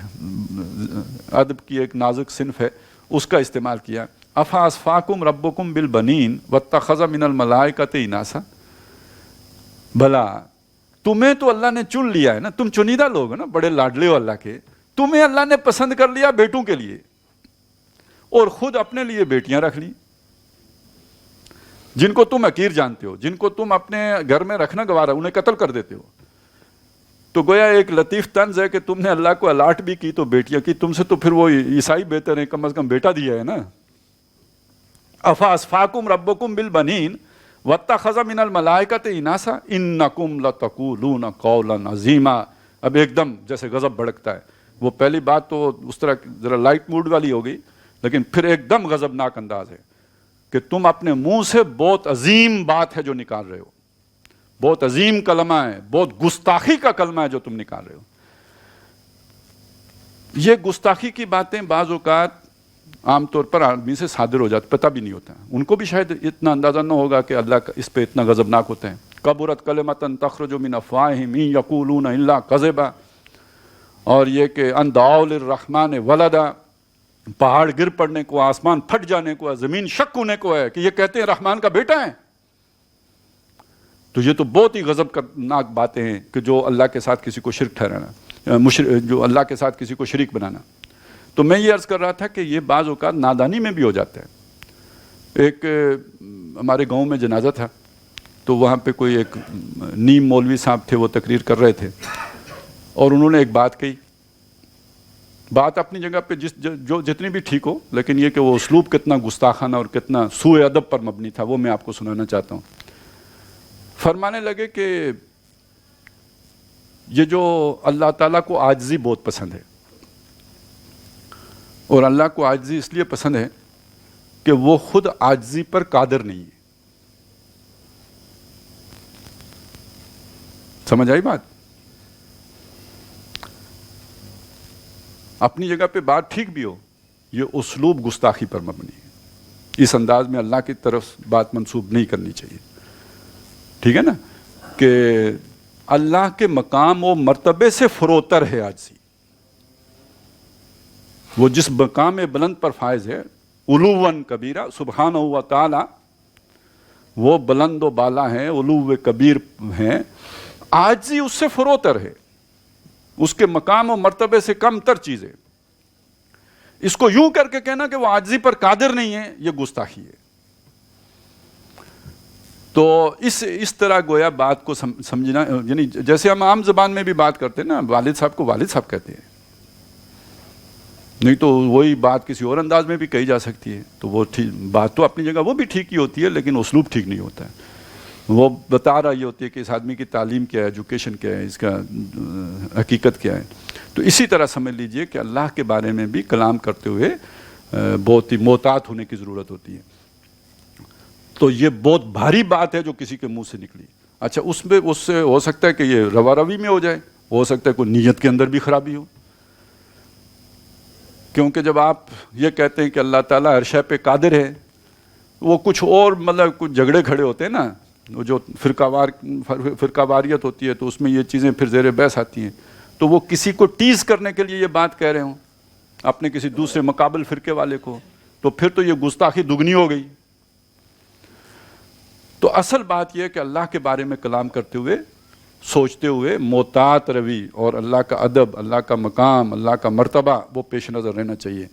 ادب کی ایک نازک صنف ہے اس کا استعمال کیا۔ افاصفاکم ربکم بالبنین واتخذ من الملائکۃ اناسا، بھلا تمہیں تو اللہ نے چن لیا ہے نا، تم چنیدہ لوگ ہیں نا، بڑے لاڈلے ہو اللہ کے، تمہیں اللہ نے پسند کر لیا بیٹوں کے لیے، اور خود اپنے لیے بیٹیاں رکھ لی جن کو تم حقیر جانتے ہو، جن کو تم اپنے گھر میں رکھنا گوارا، انہیں قتل کر دیتے ہو۔ تو گویا ایک لطیف طنز ہے کہ تم نے اللہ کو الاٹ بھی کی تو بیٹیاں کی، تم سے تو پھر وہ عیسائی بہتر ہیں، کم از کم بیٹا دیا ہے نا۔ افاصفاکم ربکم بالبنین واتخذ من الملائکۃ اناسا انکم لتقولون قولا عظیما۔ اب ایک دم جیسے غضب بھڑکتا ہے، وہ پہلی بات تو اس طرح ذرا لائٹ موڈ والی ہو گئی، لیکن پھر ایک دم غضبناک انداز ہے کہ تم اپنے منہ سے بہت عظیم بات ہے جو نکال رہے ہو، بہت عظیم کلمہ ہے، بہت گستاخی کا کلمہ ہے جو تم نکال رہے ہو۔ یہ گستاخی کی باتیں بعض اوقات عام طور پر آدمی سے صادر ہو جاتی، پتہ بھی نہیں ہوتا، ان کو بھی شاید اتنا اندازہ نہ ہوگا کہ اللہ اس پہ اتنا غضبناک ہوتا ہے۔ کبرت کلمۃ تخرج من افواہہم ان یقولون الا کذبا، اور یہ کہ ان دعوا للرحمن ولدا، پہاڑ گر پڑنے کو، آسمان پھٹ جانے کو، زمین شک ہونے کو ہے کہ یہ کہتے ہیں رحمان کا بیٹا ہے۔ تو یہ تو بہت ہی غضبناک باتیں ہیں کہ جو اللہ کے ساتھ کسی کو شرک ٹھہرانا، جو اللہ کے ساتھ کسی کو شریک بنانا۔ تو میں یہ عرض کر رہا تھا کہ یہ بعض اوقات نادانی میں بھی ہو جاتا ہے۔ ایک ہمارے گاؤں میں جنازہ تھا، تو وہاں پہ کوئی ایک نیم مولوی صاحب تھے، وہ تقریر کر رہے تھے، اور انہوں نے ایک بات کہی، بات اپنی جگہ پہ جو جتنی بھی ٹھیک ہو، لیکن یہ کہ وہ اسلوب کتنا گستاخانہ اور کتنا سوء ادب پر مبنی تھا وہ میں آپ کو سنانا چاہتا ہوں۔ فرمانے لگے کہ یہ جو اللہ تعالیٰ کو عاجزی بہت پسند ہے، اور اللہ کو عاجزی اس لیے پسند ہے کہ وہ خود عاجزی پر قادر نہیں ہے۔ سمجھ آئی بات؟ اپنی جگہ پہ بات ٹھیک بھی ہو، یہ اسلوب گستاخی پر مبنی ہے، اس انداز میں اللہ کی طرف بات منسوب نہیں کرنی چاہیے، ٹھیک ہے نا، کہ اللہ کے مقام و مرتبے سے فروتر ہے عاجزی، وہ جس مقام بلند پر فائز ہے، علوًا کبیرہ، سبحانہ و تعالی وہ بلند و بالا ہیں، علو کبیر ہیں، عاجزی اس سے فروتر ہے، اس کے مقام و مرتبے سے کم تر چیز ہے۔ اس کو یوں کر کے کہنا کہ وہ عاجزی پر قادر نہیں ہے، یہ گستاخی ہے۔ تو اس طرح گویا بات کو سمجھنا، یعنی جیسے ہم عام زبان میں بھی بات کرتے ہیں نا، والد صاحب کو والد صاحب کہتے ہیں، نہیں تو وہی بات کسی اور انداز میں بھی کہی جا سکتی ہے، تو وہ بات تو اپنی جگہ وہ بھی ٹھیک ہی ہوتی ہے، لیکن اسلوب ٹھیک نہیں ہوتا ہے۔ وہ بتا رہا یہ ہوتی ہے کہ اس آدمی کی تعلیم کیا ہے، ایجوکیشن کیا ہے، اس کا حقیقت کیا ہے۔ تو اسی طرح سمجھ لیجئے کہ اللہ کے بارے میں بھی کلام کرتے ہوئے بہت ہی محتاط ہونے کی ضرورت ہوتی ہے۔ تو یہ بہت بھاری بات ہے جو کسی کے منہ سے نکلی، اچھا اس سے ہو سکتا ہے کہ یہ روا روی میں ہو جائے، ہو سکتا ہے کوئی نیت کے اندر بھی خرابی ہو، کیونکہ جب آپ یہ کہتے ہیں کہ اللہ تعالیٰ ہر شے پہ قادر ہے، وہ کچھ اور مطلب کچھ جھگڑے کھڑے ہوتے ہیں نا، وہ جو فرقہ واریت ہوتی ہے، تو اس میں یہ چیزیں پھر زیر بحث آتی ہیں، تو وہ کسی کو ٹیز کرنے کے لیے یہ بات کہہ رہے ہوں اپنے کسی دوسرے مقابل فرقے والے کو، تو پھر تو یہ گستاخی دگنی ہو گئی۔ تو اصل بات یہ ہے کہ اللہ کے بارے میں کلام کرتے ہوئے، سوچتے ہوئے محتاط روی، اور اللہ کا ادب، اللہ کا مقام، اللہ کا مرتبہ وہ پیش نظر رہنا چاہیے۔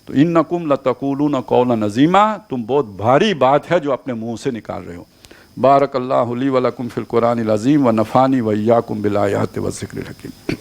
تو انکم لتقولون قولا عظیما، تم بہت بھاری بات ہے جو اپنے منہ سے نکال رہے ہو۔ بارک اللہ لی ولکم فی القرآن العظیم ونفعنی وایاکم بالآیات والذکر الحکیم۔